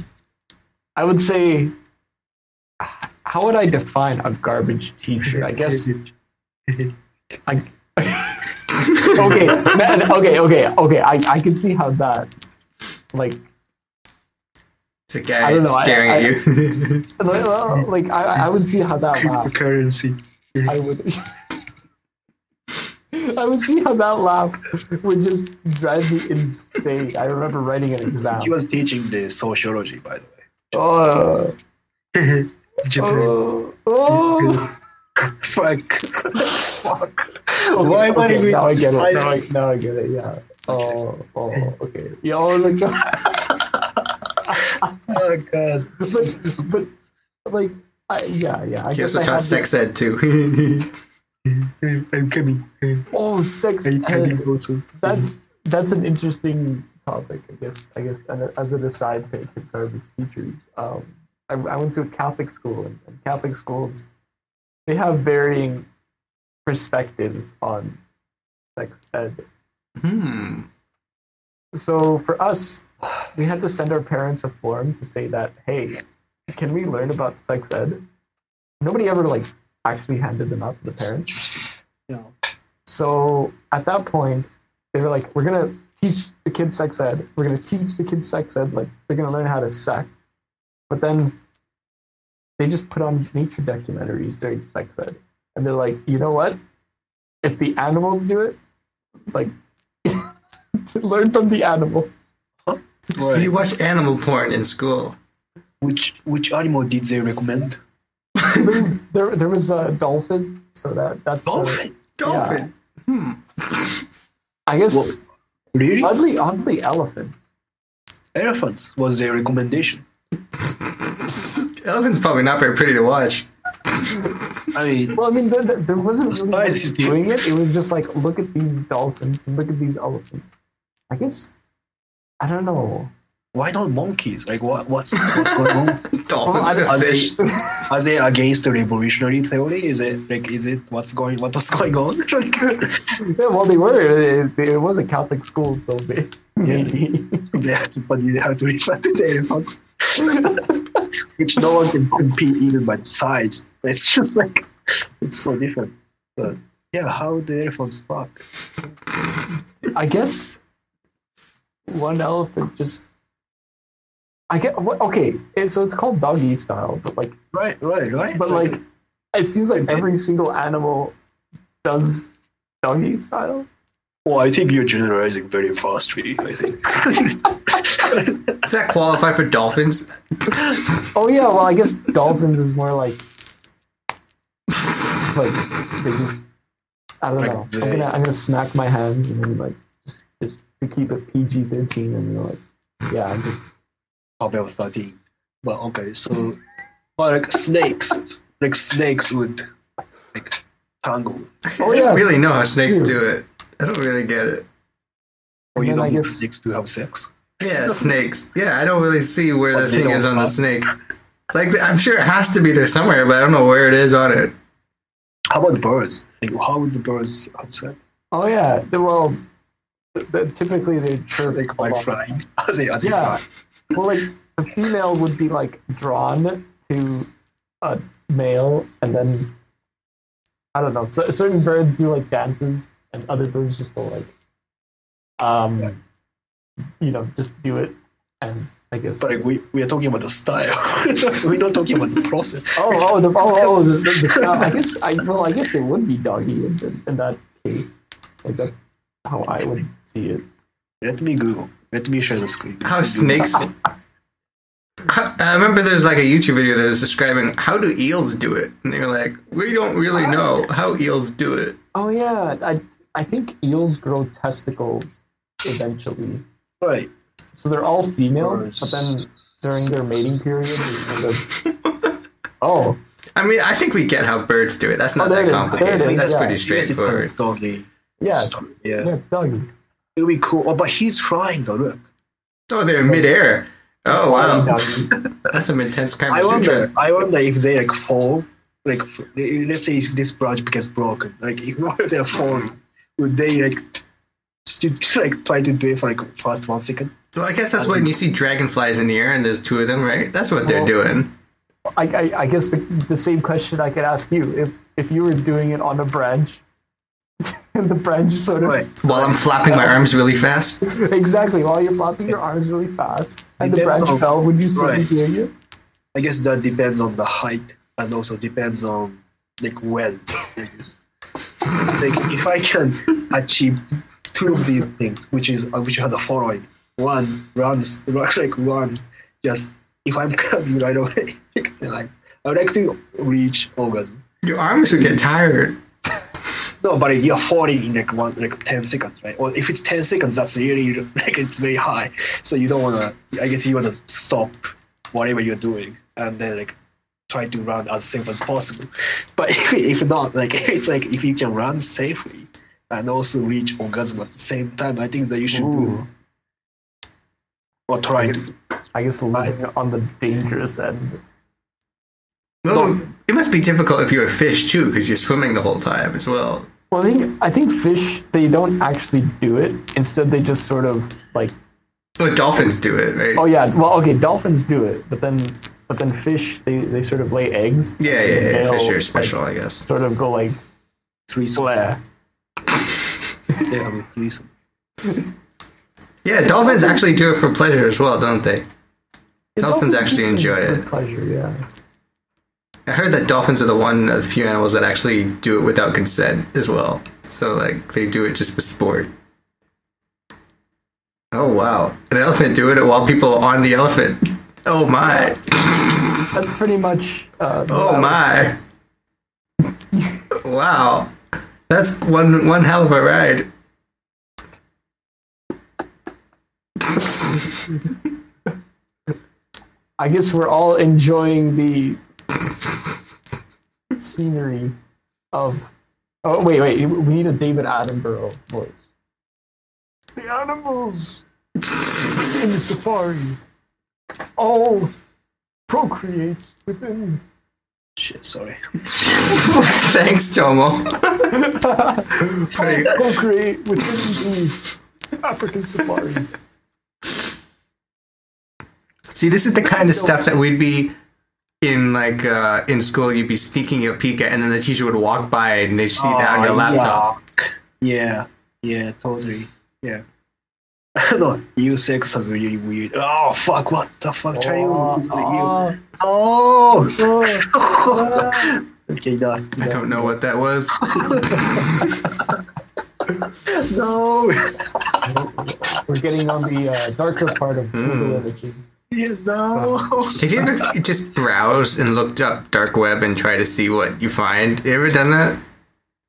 I would say, how would I define a garbage teacher? I guess. Okay, man. Okay. I can see how that, like. It's a guy staring at you. I would see how that laugh. Cryptocurrency. I would. I would see how that laugh would just drive me insane. I remember writing an exam. He was teaching the sociology, by the way. Oh, Japan. oh. Fuck. Why am I okay, now I get it. smiling? Now I get it. Yeah. Oh, okay. Yeah, I was like, Oh god. but like, yeah. I He guess also I taught had sex this, ed too. I'm coming. oh, sex I'm coming ed. also. That's an interesting topic, I guess. And as an aside to garbage teachers, I went to a Catholic school, and Catholic schools, they have varying perspectives on sex ed. So for us, we had to send our parents a form to say that, hey, can we learn about sex ed? Nobody ever like actually handed them out to the parents. No. So at that point, they were like, we're gonna teach the kids sex ed. We're gonna teach the kids sex ed. Like they're gonna learn how to sex. But then they just put on nature documentaries during sex ed, and they're like, you know what? If the animals do it, like learn from the animals. So you watch animal porn in school? Which animal did they recommend? There was a dolphin, so that's Dolphin. Dolphin. I guess What? Really? oddly elephants. Elephants was their recommendation. Elephant's probably not very pretty to watch. I mean, Well, I mean, there wasn't really Why is much this doing it. It was just like, look at these dolphins and look at these elephants. I guess, I don't know. why not monkeys? Like, what's going on? Dolphin, Well, look Are at they, fish. are they against the revolutionary theory? Is it what was going on? Like, Yeah, well, they were. It was a Catholic school, so maybe. they have to refer to the elephants, which no one can compete even by the size. It's just like it's so different. But yeah, how the elephants fuck? I guess one elephant just. Okay, so it's called doggy style, but like, Right. but like, it seems like every single animal does doggy style. well, I think you're generalizing very fast, really. I think. Does that qualify for dolphins? Oh yeah, well I guess dolphins is more like they just I don't Like know. they- I'm gonna smack my hands and then like just to keep it PG-13 and you're like yeah I'm just Pavel 13. But okay, so well, like snakes would like tangle. Oh, I yeah. don't really know how snakes Dude. do it. I don't really get it. Or And you then don't I need guess- snakes to have sex. Yeah, snakes. Yeah, I don't really see where the But they thing is don't on the fuck. snake. Like, I'm sure it has to be there somewhere, but I don't know where it is on it. How about birds? Like, how would the birds have sex? oh yeah well typically they chirp Like by a lot. flying. As they Yeah. fly. Well, like the female would be like drawn to a male, and then I don't know. So, certain birds do like dances, and other birds just go like, just do it. And I guess. But like, we are talking about the style. We're not talking about the process. I guess it would be doggy in that case. Like that's how I would see it. Let me Google. Let me share the screen. How snakes. I remember there's like a YouTube video that was describing how do eels do it, and they were like, we don't really know how eels do it. Oh yeah, I think eels grow testicles eventually. Right. So they're all females, but then during their mating period, oh, I mean, I think we get how birds do it. That's not there that it is. There it complicated. is, That's yeah. pretty Yes, it's kind straightforward. of doggy. yeah, stuff. Yeah. yeah, it's doggy. It'll be cool. Oh, but he's flying though, look. Oh, they're in midair. Oh, wow. Doggy. That's some intense I Kama Sutra. wonder if they like fall, like let's say if this branch gets broken, like if they're falling, would they like still like try to do it for like first 1 second? Well, I guess that's when you see dragonflies in the air and there's two of them, right? That's what they're Well, doing. I guess the same question I could ask you if you were doing it on a branch, and the branch sort of Right. While I'm flapping my arms really fast. exactly while you're flopping your arms really fast, and the Depends branch on- fell, would you still be right. doing it? I guess that depends on the height and also depends on like when. I guess. like if I can achieve two of these things, which are the following: one, run, just if I'm coming right away, like I would like to reach orgasm. Your arms would get tired. No, but if you're falling in like 10 seconds, right? Or if it's 10 seconds, that's really like it's very high. So you don't wanna. I guess you wanna stop whatever you're doing and then like try to run as safe as possible. But if not, like it's like if you can run safely and also reach orgasm at the same time, I think that you should do or try to. I guess living on the dangerous end. Well, it must be difficult if you're a fish too, because you're swimming the whole time as well. Well, I think fish, they don't actually do it. Instead, they just sort of like. Well, dolphins do it, right? Oh yeah, well okay, dolphins do it, but then fish, they sort of lay eggs. Yeah. Fish are special, I guess. Sort of go like Threesome. yeah. They have a threesome. Yeah, dolphins actually do it for pleasure as well, don't they? Dolphins actually enjoy it. Pleasure, yeah. I heard that dolphins are the few animals that actually do it without consent as well. So, like, they do it just for sport. Oh, wow. An elephant doing it while people are on the elephant. Oh, my. That's pretty much... oh, my. Wow. That's one hell of a ride. I guess we're all enjoying the scenery of... Oh, wait. We need a David Attenborough voice. The animals in the safari all procreate within... Shit, sorry. Thanks, Tomo. Procreate within the African safari. See, this is the kind of stuff that we'd be in, like, in school. You'd be sneaking a peek at, and then the teacher would walk by and they'd see that on your laptop. Yeah, totally. Yeah. No, U6 is really weird. Oh, fuck, what the fuck? Okay, done. I don't know what that was. No. We're getting on the darker part of Google images. Yeah, no. Have you ever just browsed and looked up dark web and try to see what you find? You ever done that?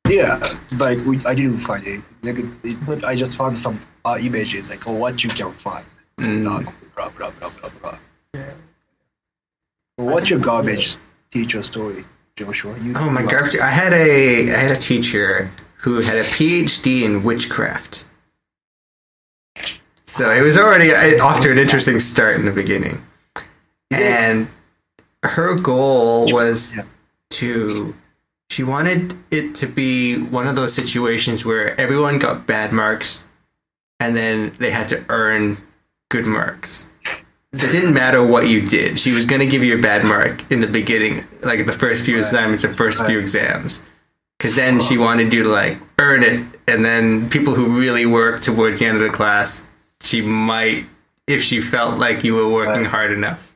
Yeah, but I didn't find it. But I just found some images, like, what you can find. Blah, blah, blah, blah, blah. Yeah. What's your garbage teacher story, Joshua? Oh, my garbage. I had a teacher who had a PhD in witchcraft. So it was already off to an interesting start in the beginning. And her goal was she wanted it to be one of those situations where everyone got bad marks and then they had to earn good marks. So it didn't matter what you did. She was going to give you a bad mark in the beginning, like the first few assignments and first few exams. Because then she wanted you to, like, earn it. And then people who really worked towards the end of the class, she might, if she felt like you were working hard enough,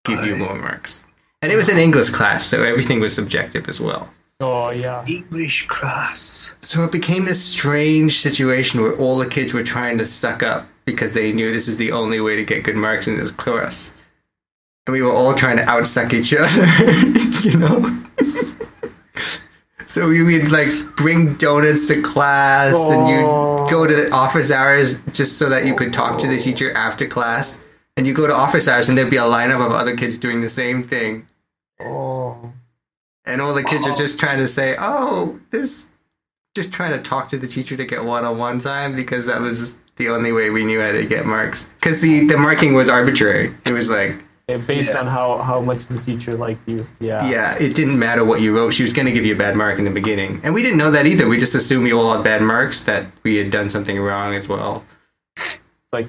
give you more marks. And it was an English class, so everything was subjective as well. Oh, yeah. English class. So it became this strange situation where all the kids were trying to suck up because they knew this is the only way to get good marks in this class. And we were all trying to outsuck each other, you know? So we would, like, bring donuts to class, and you'd go to the office hours just so that you could talk to the teacher after class. And you go to office hours, and there'd be a lineup of other kids doing the same thing. Oh. And all the kids are just trying to say, just trying to talk to the teacher to get one-on-one time, because that was the only way we knew how to get marks. Because the marking was arbitrary. It was like... based on how much the teacher liked you. Yeah. Yeah, it didn't matter what you wrote. She was going to give you a bad mark in the beginning. And we didn't know that either. We just assumed we all had bad marks, that we had done something wrong as well. It's like,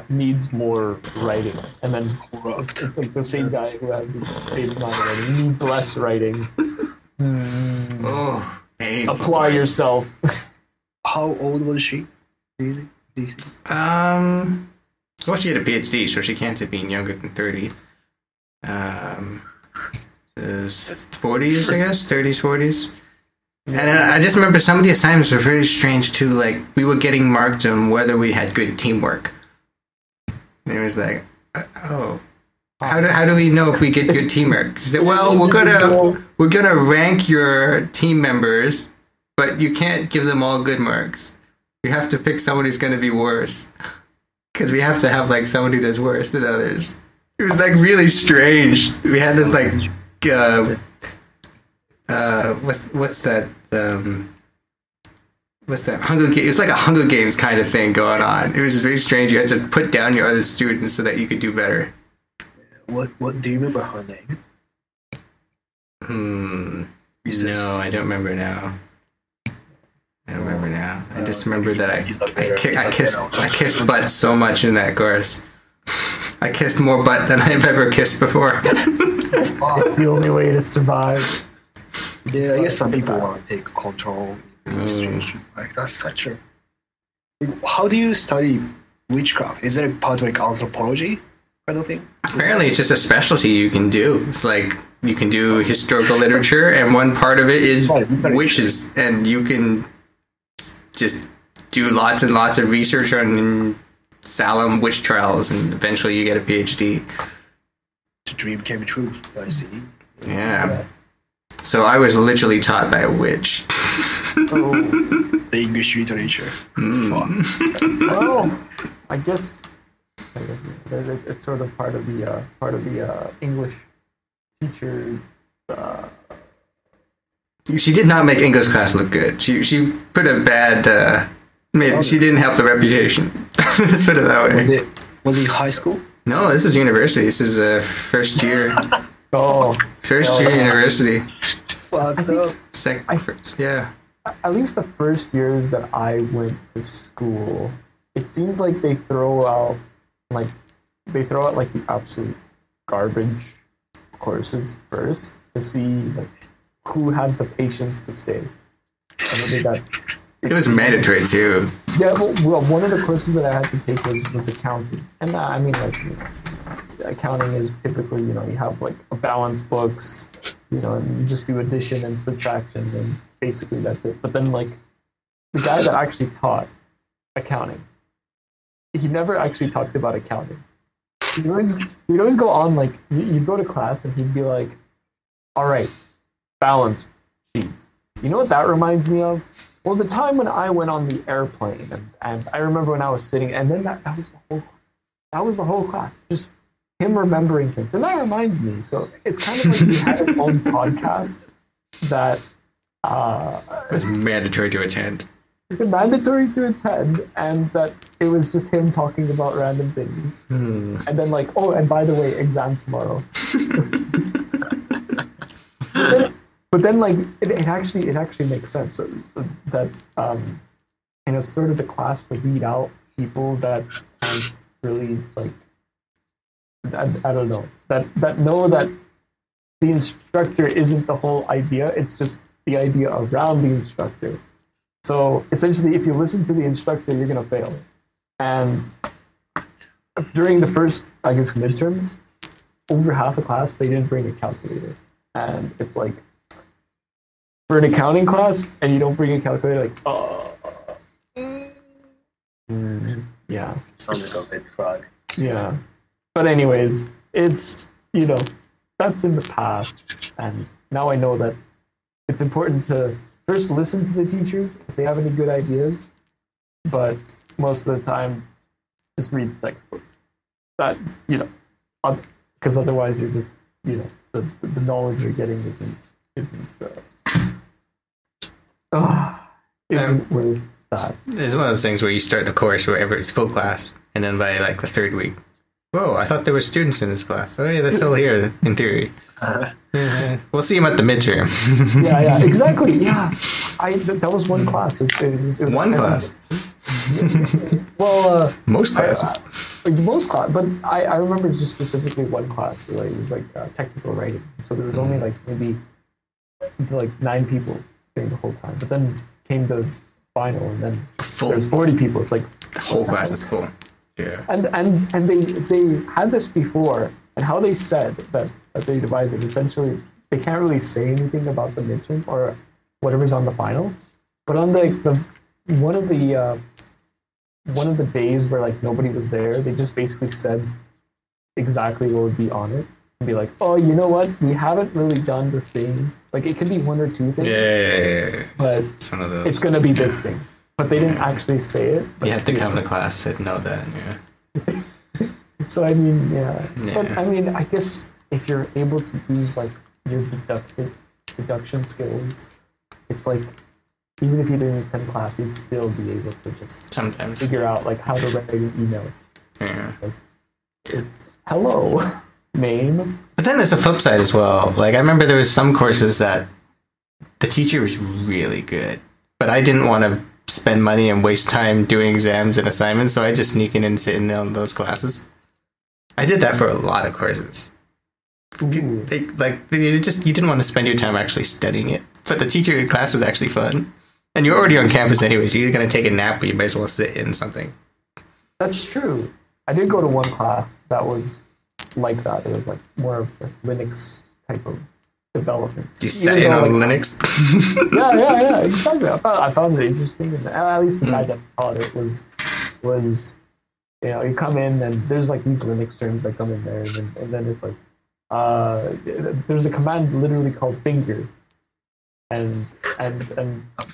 needs more writing. And then it's like the same guy who had the same amount of writing needs less writing. Oh, painful. Apply yourself. How old was she? Do you think? Well, she had a PhD, so she can't have been younger than 30. 40s, I guess? 30s, 40s? And I just remember some of the assignments were very strange too. Like we were getting marked on whether we had good teamwork. And it was like, oh, how do we know if we get good teamwork? He said, well, we're gonna rank your team members, but you can't give them all good marks. You have to pick someone who's gonna be worse, because we have to have like someone who does worse than others. It was like really strange. We had this like, what's that? What's that? Hunger Games. It was like a Hunger Games kind of thing going on. It was very strange. You had to put down your other students so that you could do better. What do you remember her name? No, I don't remember now. I just remember that I kissed butt so much in that course. I kissed more butt than I've ever kissed before. It's the only way to survive. Yeah, I guess some people want to take control. Like that's such a. How do you study witchcraft? Is it part of like anthropology kind of thing? Apparently, it's just a specialty you can do. It's like you can do historical literature, and one part of it is witches, and you can just do lots and lots of research on Salem witch trials, and eventually you get a PhD. The dream came true. I see. Yeah. So I was literally taught by a witch. The English literature. Well, I guess it's sort of part of the English teacher. She did not make English class look good. She put a bad. Maybe she didn't help the reputation. Let's put it that way. Was it high school? No, this is university. This is first year. First year university. Yeah. At least the first years that I went to school, it seemed like they throw out like the absolute garbage courses first to see like who has the patience to stay. I think that it was mandatory too. Yeah, well, one of the courses that I had to take was accounting, and I mean like accounting is typically you have like a balance books, and you just do addition and subtraction, and basically that's it. But then like the guy that actually taught accounting, he never actually talked about accounting. He'd always go on like you'd go to class and he'd be like, all right, balance sheets. You know what that reminds me of? Well, the time when I went on the airplane, and I remember when I was sitting, and then that was the whole class, just him remembering things, and that reminds me. So it's kind of like we had an own podcast that it was mandatory to attend. Mandatory to attend, and that it was just him talking about random things, and then like, oh, and by the way, exam tomorrow. But then, like, it actually makes sense that it's sort of the class to weed out people that aren't really like I don't know that know that the instructor isn't the whole idea. It's just the idea around the instructor. So essentially, if you listen to the instructor, you're gonna fail. And during the first, I guess, midterm, over half the class they didn't bring a calculator, and it's like. For an accounting class, and you don't bring a calculator, yeah. Sounds like a big frog. Yeah. But anyways, it's, that's in the past, and now I know that it's important to first listen to the teachers if they have any good ideas, but most of the time, just read the textbook. That, because otherwise you're just, the knowledge you're getting isn't worth that. It's one of those things where you start the course wherever it's full class, and then by like the third week, whoa, I thought there were students in this class. Oh yeah, they're still here in theory. We'll see them at the midterm. yeah, exactly. Yeah, that was one class. It was one class. Well, most classes. Most class, but I remember just specifically one class. Like, it was like technical writing. So there was only like maybe like 9 people during the whole time. But then came the final, and then there's 40 people. It's like the whole class is full. Yeah. And they had this before, and how they said that they devised it. Essentially, they can't really say anything about the midterm, or whatever's on the final. But on the one of the one of the days where like nobody was there, they just basically said exactly what would be on it and be like, oh, you know what? We haven't really done the thing. Like it could be one or two things. Yeah. But It's one of those. it's gonna be this thing. But they didn't actually say it. But You had to come to class and know that. Yeah. So I mean, yeah. Yeah. But I mean, I guess if you're able to use like your deduction skills, it's like even if you didn't attend class, you'd still be able to just Sometimes. figure out like how to write an email. Yeah. It's like it's hello name. But then there's a flip side as well. Like I remember there was some courses that the teacher was really good, but I didn't want to spend money and waste time doing exams and assignments, so I just sneak in and sit in on those classes. I did that for a lot of courses. Ooh. You didn't want to spend your time actually studying it, but the teacher in class was actually fun, and you're already on campus anyways. You're gonna take a nap, but you might as well sit in something. That's true. I did go to one class that was like that. It was like more of a Linux type of development. You sat in on Linux. Yeah, exactly. I found it interesting, and at least the guy that taught it was you know, you come in and there's like these Linux terms that come in there, and then it's like there's a command literally called finger, and A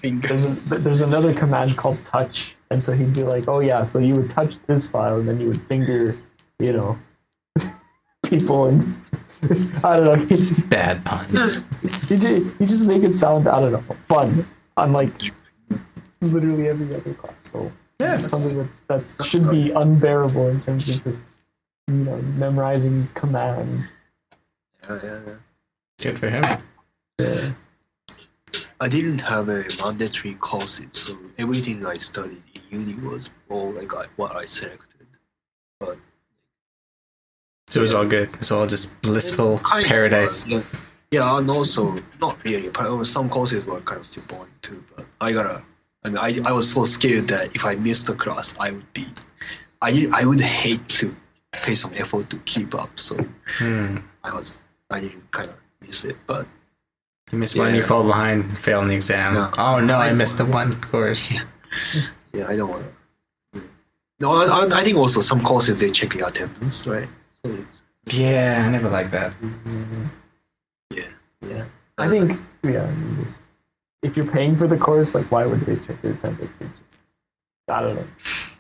finger. there's another command called touch, and so he'd be like, oh yeah, so you would touch this file and then you would finger, you know, people, and I don't know. It's bad puns. You just make it sound, I don't know, fun, unlike literally every other class. So Yeah. something that should be unbearable in terms of just, you know, memorizing commands. Yeah. Good for him. Yeah. I didn't have a mandatory courses, so everything I studied in uni was all like what I selected. But So it was all good. It's all just blissful kind of, paradise. yeah, and also not really. But some courses were kind of still boring too. But I was so scared that if I missed a class, I would hate to pay some effort to keep up. So I didn't kind of miss it, but. You miss one, you fall behind, fail in the exam. No. Oh no, I missed the one course. Yeah, I don't want to. No, I think also some courses they check your attendance, right? So, Yeah, I never liked that. yeah. I think, yeah, if you're paying for the course, like, why would they check your attendance? It's just, I don't know.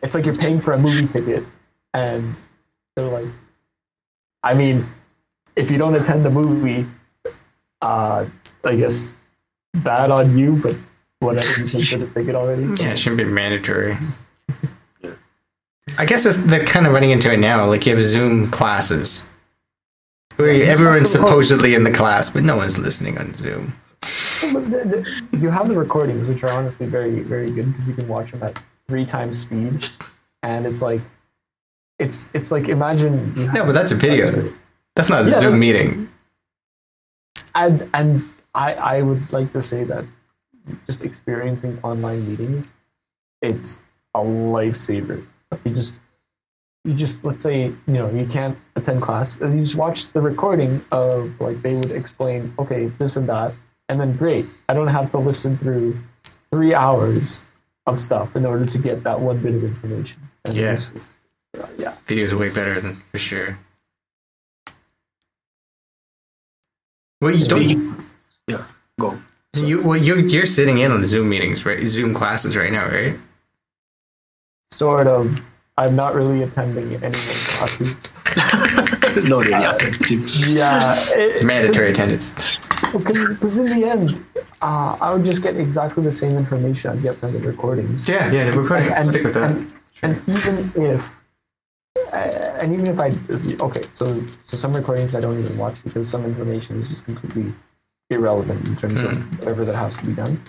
It's like you're paying for a movie ticket, and they're like, I mean, if you don't attend the movie, I guess bad on you, but whatever, you paid for the ticket already. So. Yeah, it shouldn't be mandatory. I guess they're kind of running into it now. Like you have Zoom classes where everyone's supposedly in the class, but no one's listening on Zoom. You have the recordings, which are honestly very, very good because you can watch them at 3 times speed, and it's like imagine. You have, No, but that's a video. That's not a Zoom meeting. And I would like to say that just experiencing online meetings, it's a lifesaver. You just let's say, you know, you can't attend class, and you just watch the recording of, like, they would explain, okay, this and that, and then great, I don't have to listen through 3 hours of stuff in order to get that one bit of information. And Yeah. Yeah. Videos are way better than for sure. Well, you don't. Yeah, go. You're sitting in on the Zoom meetings, right? Zoom classes right now, right? Sort of. I'm not really attending any classes. No, yeah. Yeah. Mandatory attendance. Because in the end, I would just get exactly the same information I'd get from the recordings. Yeah, the recording. Stick with that. And even if I, okay, so some recordings I don't even watch because some information is just completely irrelevant in terms of whatever that has to be done.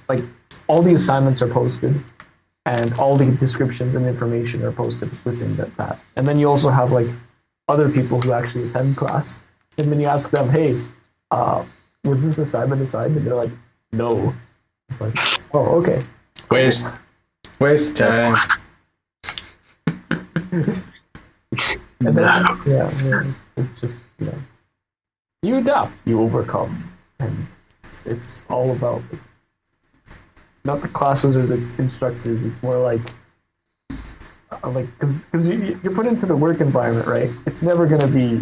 Like, all the assignments are posted, and all the descriptions and information are posted within that. And then you also have, like, other people who actually attend class, and then you ask them, hey, was this assignment assigned? And they're like, no. It's like, oh, okay. Waste time. And then, yeah, it's just, you know, you adapt, you overcome, and it's all about not the classes or the instructors. It's more like because you're put into the work environment, right? It's never going to be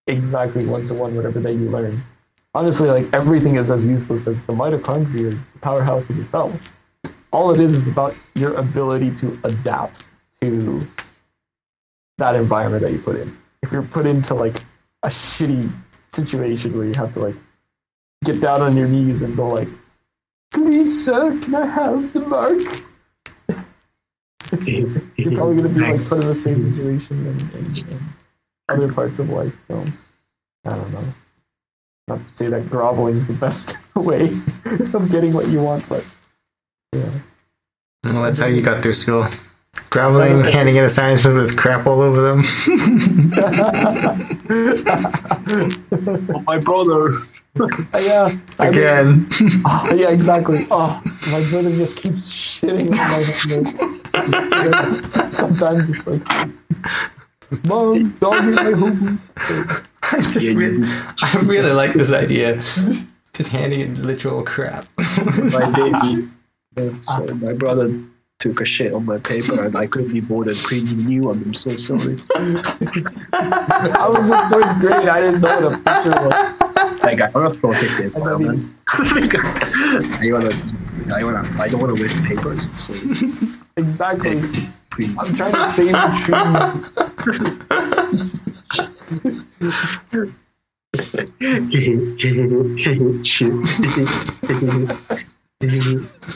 exactly one-to-one whatever that you learn. Honestly, like everything is as useless as the mitochondria is the powerhouse of the cell. All it is about your ability to adapt to that environment that you put in. If you're put into like a shitty situation where you have to like get down on your knees and go like, "Please, sir, can I have the mark?" You're probably going to be like put in the same situation in other parts of life. So I don't know. Not to say that groveling is the best way of getting what you want, but yeah. Well, that's how you got through school. Groveling, handing in assignments with crap all over them. Oh, my brother. Yeah. Again. Yeah, exactly. Oh, my brother just keeps shitting on my hand. Sometimes it's like, "Mom, dog in my home." I really like this idea. Just handing in literal crap. My baby. So my brother took a shit on my paper and I couldn't be bothered printing new one. I'm so sorry. I was in 3rd grade. I didn't know what a picture was. Like I want to protect it. I don't want to waste papers. So Exactly. please. I'm trying to save the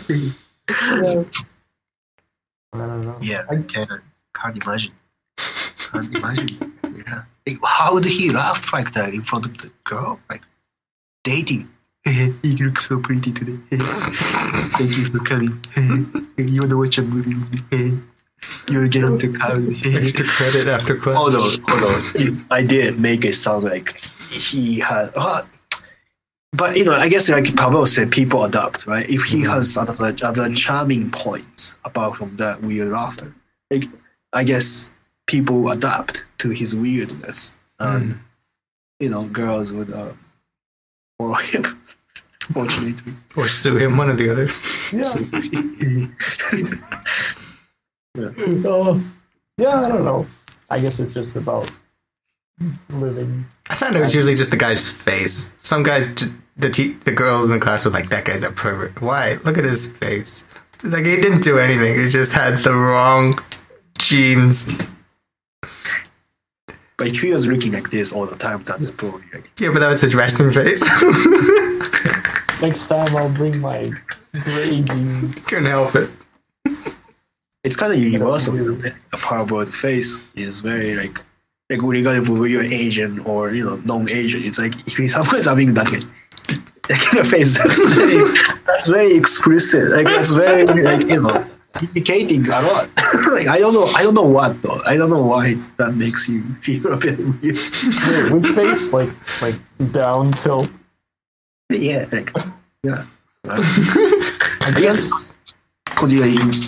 trees. Yeah. I don't know. Yeah, I can't imagine. Can't imagine. Yeah. Like, how would he laugh like that in front of the girl? Like dating. You look so pretty today. Thank you for coming. You want to watch a movie? You want to get on the couch? Extra credit after class. Hold on. I did make it sound like he had. But I guess like Pavel said, people adapt, right? If he has other charming points apart from that weird laughter, like I guess people adapt to his weirdness, and girls would follow him. Fortunately, Or sue him, one or the other. Yeah, I don't know. I guess it's just about living. I thought it was usually just the guy's face. Some guys, the girls in the class were like, "That guy's a pervert." Why? Look at his face. Like, he didn't do anything. He just had the wrong genes. but if he was looking like this all the time, that's probably like, Yeah, but that was his resting face. Next time I'll bring my gray genes. Couldn't help it. it's kind of universal. A pervert face is very like regardless of whether you're Asian or non-Asian. It's like if someone's having that kind of face, that's very exclusive. Like that's very indicating a lot. Like I don't know what though. I don't know why that makes you feel a bit weird. Wait, which face? Like down tilt. Yeah. I guess because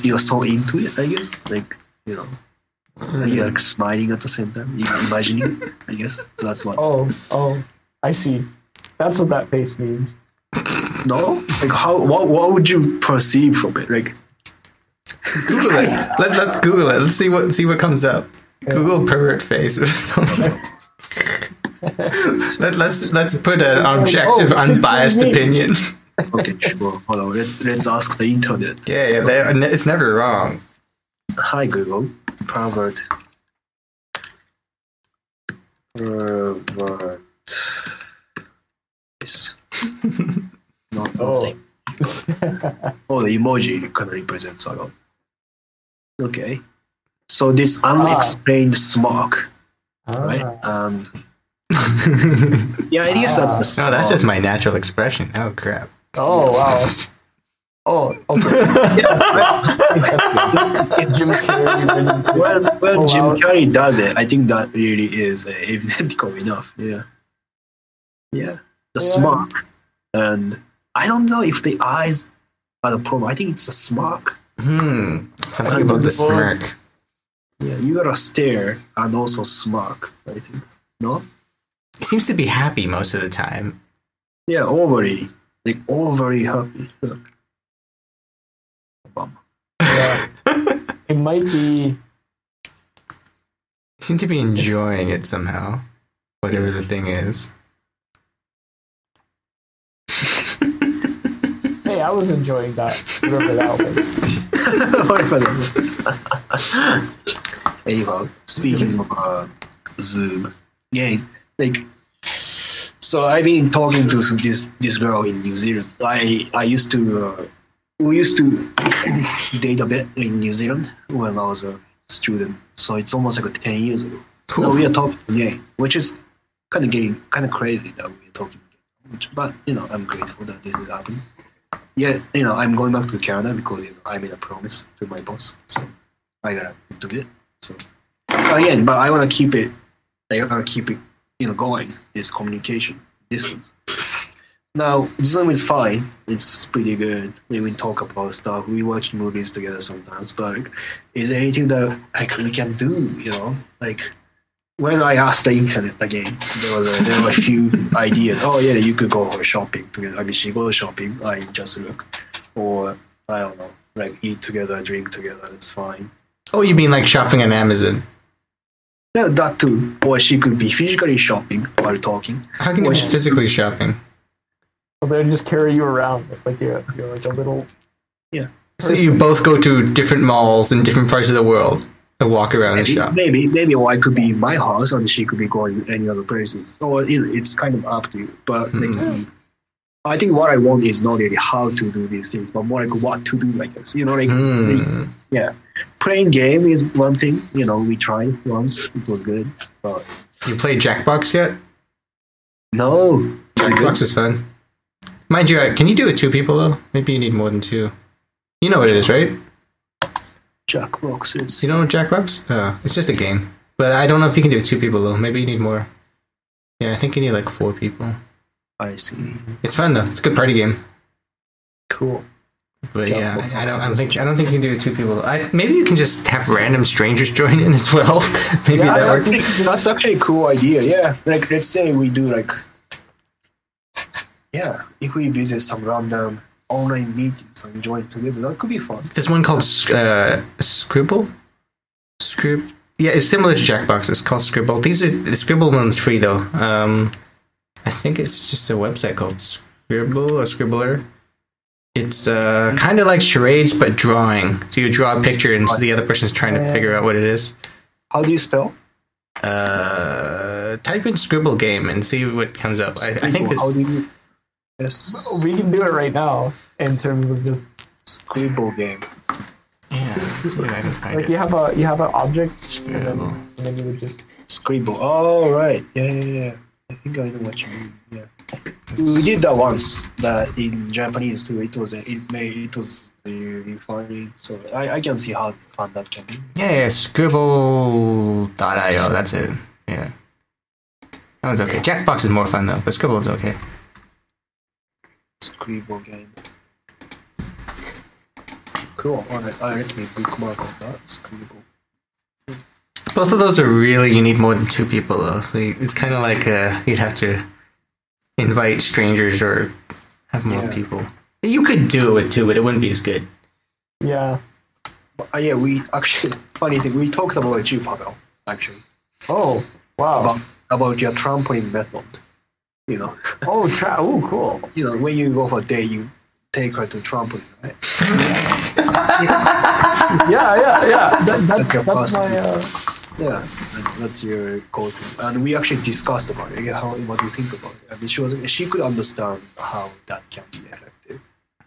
you're so into it. I guess you're like smiling at the same time. You're imagining it. I guess so that's what. Oh, I see. That's what that face means. No, like what would you perceive from it? Like Google it. Let's Google it. Let's see what comes up. Google pervert face or something. Let's put an objective, unbiased opinion. okay, sure. Hold on. Let's ask the internet. Yeah, it's never wrong. Hi Google. Pervert. Not nothing. Oh, the emoji kind of represents a lot. Okay. So this unexplained smirk, right? Yeah, I guess that's the smirk. No, that's just my natural expression. Oh crap. Oh wow. Oh, okay. Jim Carrey. Well, Jim Carrey does it. I think that really is evidential enough. Yeah. The smirk, and I don't know if the eyes are the problem. I think it's the smirk. Something about the smirk. Yeah, you gotta stare and also smirk. I think no. He seems to be happy most of the time. Yeah, overly. Like all very happy. Bum. Yeah. It might be. You seem to be enjoying it somehow, whatever the thing is. Hey, I was enjoying that. Whatever that was. Anyhow, speaking of Zoom, yeah, like, so I've been talking to this girl in New Zealand. I used to we used to date a bit in New Zealand when I was a student. So it's almost like 10 years ago. Cool. Now we are talking, yeah, which is kind of crazy that we're talking. But I'm grateful that this is happening. Yeah, I'm going back to Canada because I made a promise to my boss, so I gotta do it. So again, but I wanna keep it. I wanna keep it, going. This communication distance. Now Zoom is fine. It's pretty good. We talk about stuff. We watch movies together sometimes. But is there anything that we can do? Like when I asked the internet again, there were a few ideas. Oh yeah, you could go for shopping together. I mean, she goes shopping. I just look, or I don't know, like eat together, drink together. That's fine. Oh, you mean like shopping on Amazon? Yeah, that too. Or she could be physically shopping while talking. How can you be physically shopping? Well, they'll just carry you around like you're like a little. Yeah. So you both go to different malls in different parts of the world and walk around and shop. Maybe, or I could be in my house and she could be going any other places. Or it's kind of up to you. But I think what I want is not really how to do these things, but more like what to do. I guess yeah. Playing game is one thing. We tried once. It was good. But You played Jackbox yet? no. Jackbox is fun. Mind you, can you do it 2 people though? Maybe you need more than 2. You know what it is, right? Jackbox is. You don't know Jackbox? It's just a game. But I don't know if you can do it 2 people though. Maybe you need more. Yeah, I think you need like 4 people. I see. It's fun though. It's a good party game. Cool. But yeah, I don't think you can do it 2 people. Maybe you can just have random strangers join in as well. Maybe Yeah, that works. that's actually a cool idea. Yeah, like let's say we do like, if we visit some random online meetings and join together, that could be fun. There's one called Scribble. Yeah, it's similar to Jackbox. It's called Scribble. The Scribble one's free though. I think it's just a website called Scribble or Scribbler. It's kind of like charades but drawing. So you draw a picture and so the other person's trying to figure out what it is. How do you spell? Type in Scribble game and see what comes up. I think this. How do you? Yes. We can do it right now in terms of just Scribble game. Yeah, let's see if I can find like it. you have an object Scribble. and then you would just. Scribble. Oh right. Yeah. I think I know what you mean. Yeah. We did that once. That in Japanese too. It was really funny. So I can see how fun that can be. Yeah, Scribble.io. That's it. Yeah, that one's okay. Jackbox is more fun though, but Scribble is okay. Scribble game. Cool. Alright, let me bookmark on that. Scribble. Both of those are really, you need more than 2 people though. So it's kind of like you'd have to invite strangers or have more people. You could do it with 2, but it wouldn't be as good. Yeah. Yeah, we actually, funny thing, we talked about you, Pavel, actually. Oh wow. About your trampoline method. Oh cool. When you go for a date, you take her to trampoline, right? Yeah. That's your my. Yeah, that's your go-to. And we actually discussed about it. What do you think about it? I mean, she could understand how that can be effective.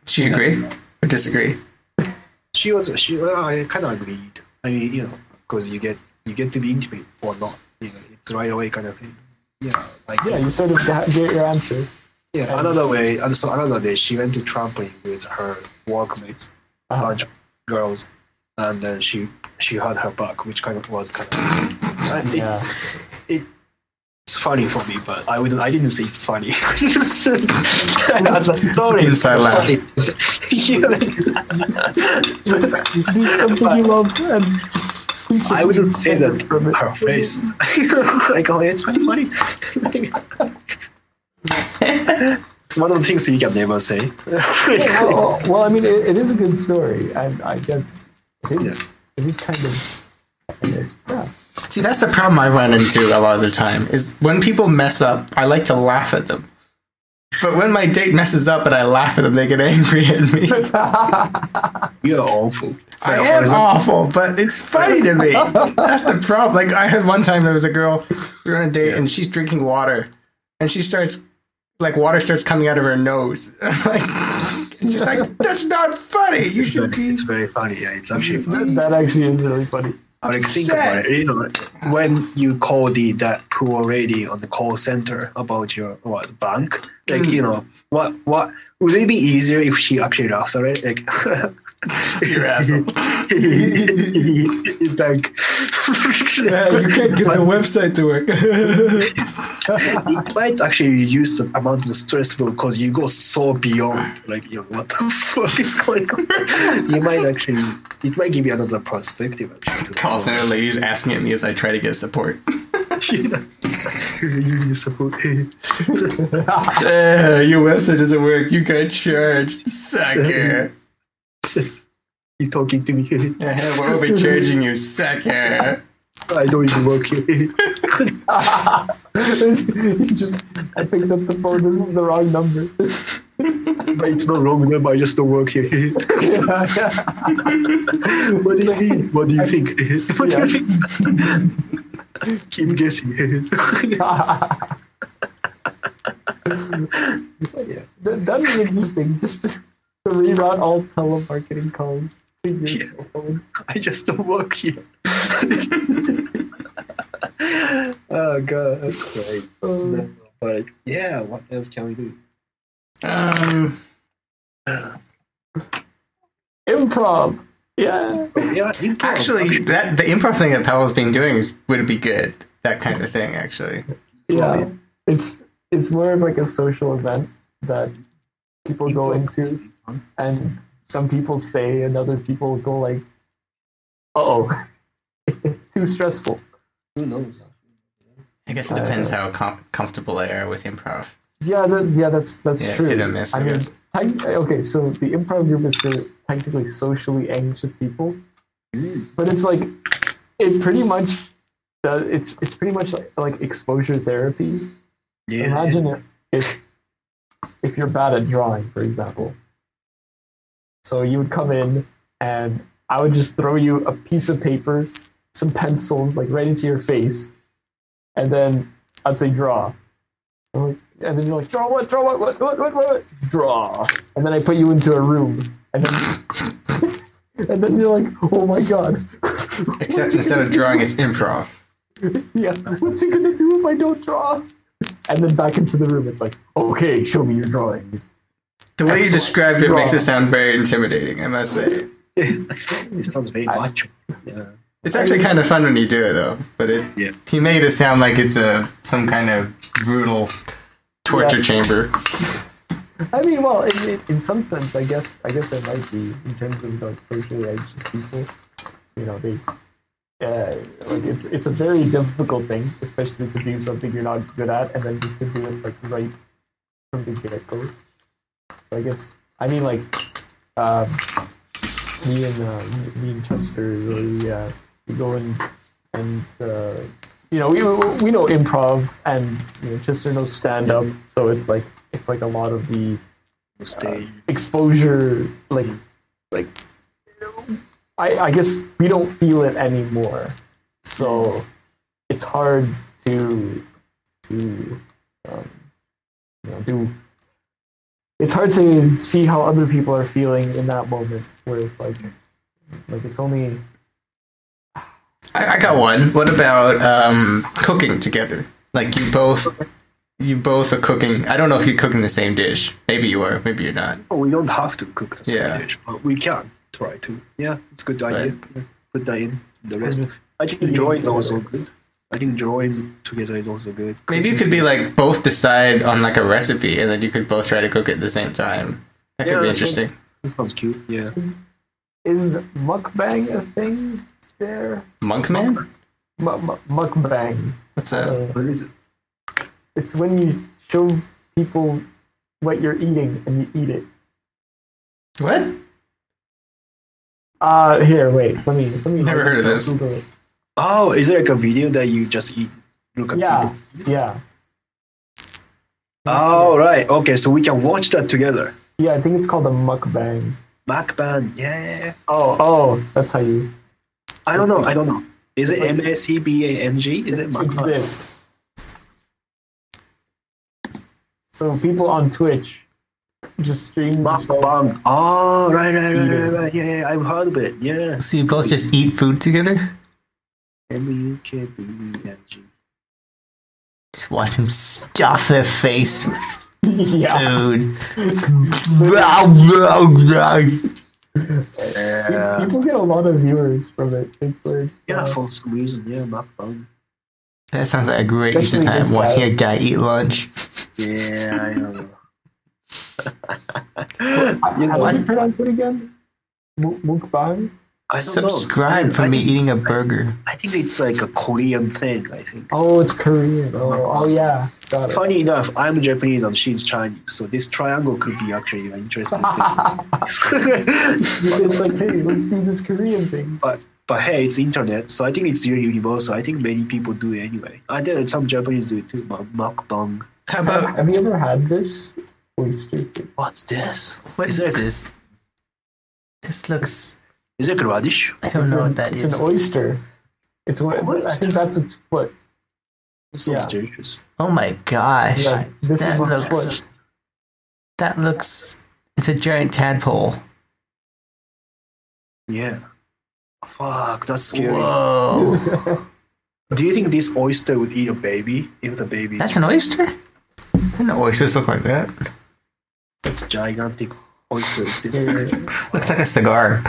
She agree or disagree? She I kind of agreed. I mean, because you get to be intimate or not. It's right away kind of thing. You sort of get your answer. Yeah, another day she went to trampoline with her workmates, bunch of girls, and then she had her back, which kind of was kind of. It's funny for me, but I didn't say it's funny. That's a story. Inside laugh. Something you love and. I wouldn't say that her face. Like, oh, it's funny. It's one of the things you can never say. Well, I mean, it is a good story, and I guess it is kind of yeah. See, that's the problem I run into a lot of the time, is when people mess up, I like to laugh at them. But when my date messes up and I laugh at them, they get angry at me. You're awful. I am awful, but it's funny to me. That's the problem. Like, I had one time, there was a girl, we were on a date, and she's drinking water, and she starts, like, water starts coming out of her nose. Like, and she's like, that's not funny. You should be... It's very funny. Yeah, it's actually funny. That actually is really funny. Like, think about it. You know, when you call that poor lady on the call center about your bank, like, you know, what would it be easier if she actually laughs at it? Like, You're asshole. Like, Yeah, you can't get the website to work. it might actually reduce the amount of stressful because you go so beyond, like, you know, what the fuck is going on? You might actually, it might give you another perspective. Actually, Call center ladies asking at me as I try to get support. You know, you support. Your website doesn't work. You got charged. Sucker. He's talking to me. We're overcharging you, sucker. I don't even work here. I picked up the phone. This is the wrong number. But it's not wrong number. I just don't work here. What do you mean? What do you think? What do you think? Keep guessing. That'd be interesting. Just to reroute all telemarketing calls to your cell phone. I just don't work here. Oh god, that's great. But yeah, what else can we do? Improv. Yeah. Yeah, improv. Actually, the improv thing that Pavel's been doing would be good. That kind of thing, actually. Yeah. It's more of like a social event that people go into, and some people stay and other people go like, uh-oh, it's too stressful. Who knows? I guess it depends how comfortable they are with improv. Yeah, that's true. Hit and miss, I guess. Okay, so the improv group is for technically socially anxious people, but it's like it pretty much it's pretty much like exposure therapy. So imagine if you're bad at drawing, for example. So you would come in and I would just throw you a piece of paper, some pencils, like right into your face, and then I'd say draw. And then you're like, draw what? Draw what? Draw. And then I put you into a room, and then you're like, oh my god. Except instead of drawing, it's improv. Yeah, what's he gonna do if I don't draw? And then back into the room, it's like, okay, show me your drawings. The way you described it makes it sound very intimidating, I must say. It sounds very macho. Yeah. It's actually kind of fun when you do it, though. But he made it sound like it's some kind of brutal torture chamber. I mean, well, in some sense, I guess it might be in terms of like socially anxious people. You know, they like it's a very difficult thing, especially to do something you're not good at, and then just to do it like right from the get-go. So I guess like me and Chester we go in and you know we know improv, and you know Chester knows stand-up, so it's like a lot of the exposure, like I guess we don't feel it anymore, so it's hard to do. It's hard to see how other people are feeling in that moment, where it's like it's only. I got one. What about cooking together? Like you both are cooking. I don't know if you're cooking the same dish. Maybe you are. Maybe you're not. Oh, we don't have to cook the same dish, but we can try to. Yeah, it's a good idea. Right. Put that in the rest. I think drawing is also good. I think drawing together is also good. Maybe you could be like both decide on like a recipe, and then you could both try to cook it at the same time. That could be interesting. That sounds cute. Yeah. Is mukbang a thing there? Monkman? Mukbang. What's that? What is it? It's when you show people what you're eating and you eat it. What? Here, wait. Let me. Never heard of this. Google it. Oh, is it like a video that you just eat? Look at Yeah, people? yeah, Oh, right. Okay, so we can watch that together. yeah. I think it's called a mukbang. Macban, yeah. Oh, that's how you. I don't know. Is it It's like- MACBANG? Is it It's Macban? this. So people on Twitch just stream themselves. Mukbang. Oh, right. Yeah, I've heard of it. Yeah. So you both just eat food together? MUKBANG. Just watch them stuff their face with Yeah. food. People get a lot of viewers from it. It's Yeah, for some reason. Yeah, Mukbang. That sounds like a great use of Especially time this watching guy. a guy eat lunch. Yeah, I know. How do you pronounce it again? Mukbang? I don't know. Subscribe for I me think eating a it's- burger. I think it's like a Korean thing, I think. Oh, it's Korean. Oh yeah, got it. Funny enough, I'm Japanese and she's Chinese, so this triangle could be actually an interesting thing. It's like, hey, let's do this Korean thing. But hey, it's internet, so I think it's really universal. I think many people do it anyway. I think some Japanese do it too. Mukbang. How about, Have you ever had this oyster thing? What's this? what is it, this? This looks, Is it radish? I don't know what that It's is. an oyster. It's what I think that's its foot. This sounds Yeah. delicious. Oh my gosh. Yeah, this That is its looks, foot. that looks, it's a giant tadpole. Yeah. Fuck, that's scary. Whoa. Do you think this oyster would eat a baby if the baby? That's an oyster? I didn't know oysters look like that. That's gigantic oyster. Looks like a cigar.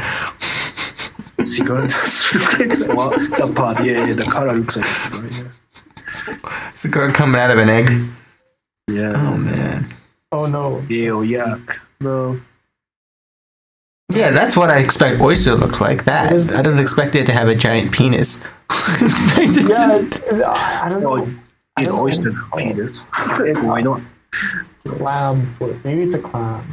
Cigar does look like well, that part. Yeah, the color looks like a cigar. Cigar coming out of an egg. Yeah. Oh man. Oh no. Ew, yuck. No. Yeah, that's what I expect oyster looks like. That. I don't expect it to have a giant penis. Yeah, I don't know. Oh, I it don't know oysters what it's penis. Why not? Clam foot. Maybe it's a clam.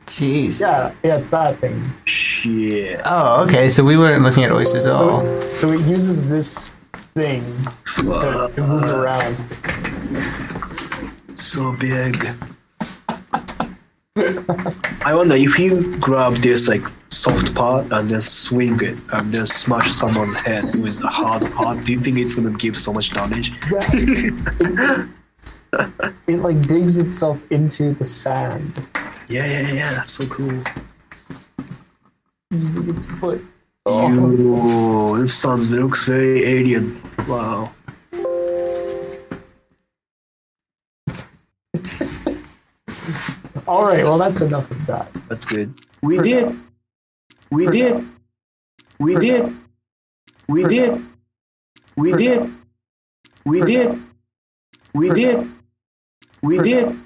Jeez. Yeah, it's that thing. Shit. Oh, okay. So we weren't looking at oysters at all. So it uses this thing to move around. So big. I wonder if you grab this like soft part and then swing it and then smash someone's head with a hard part, do you think it's gonna give so much damage? It like digs itself into the sand Yeah, that's so cool. using its foot. Oh. Ew, this looks very alien. Wow. All right, well that's enough of that. That's good. We did. We did. We did. We did. We did. We did. We did. We did.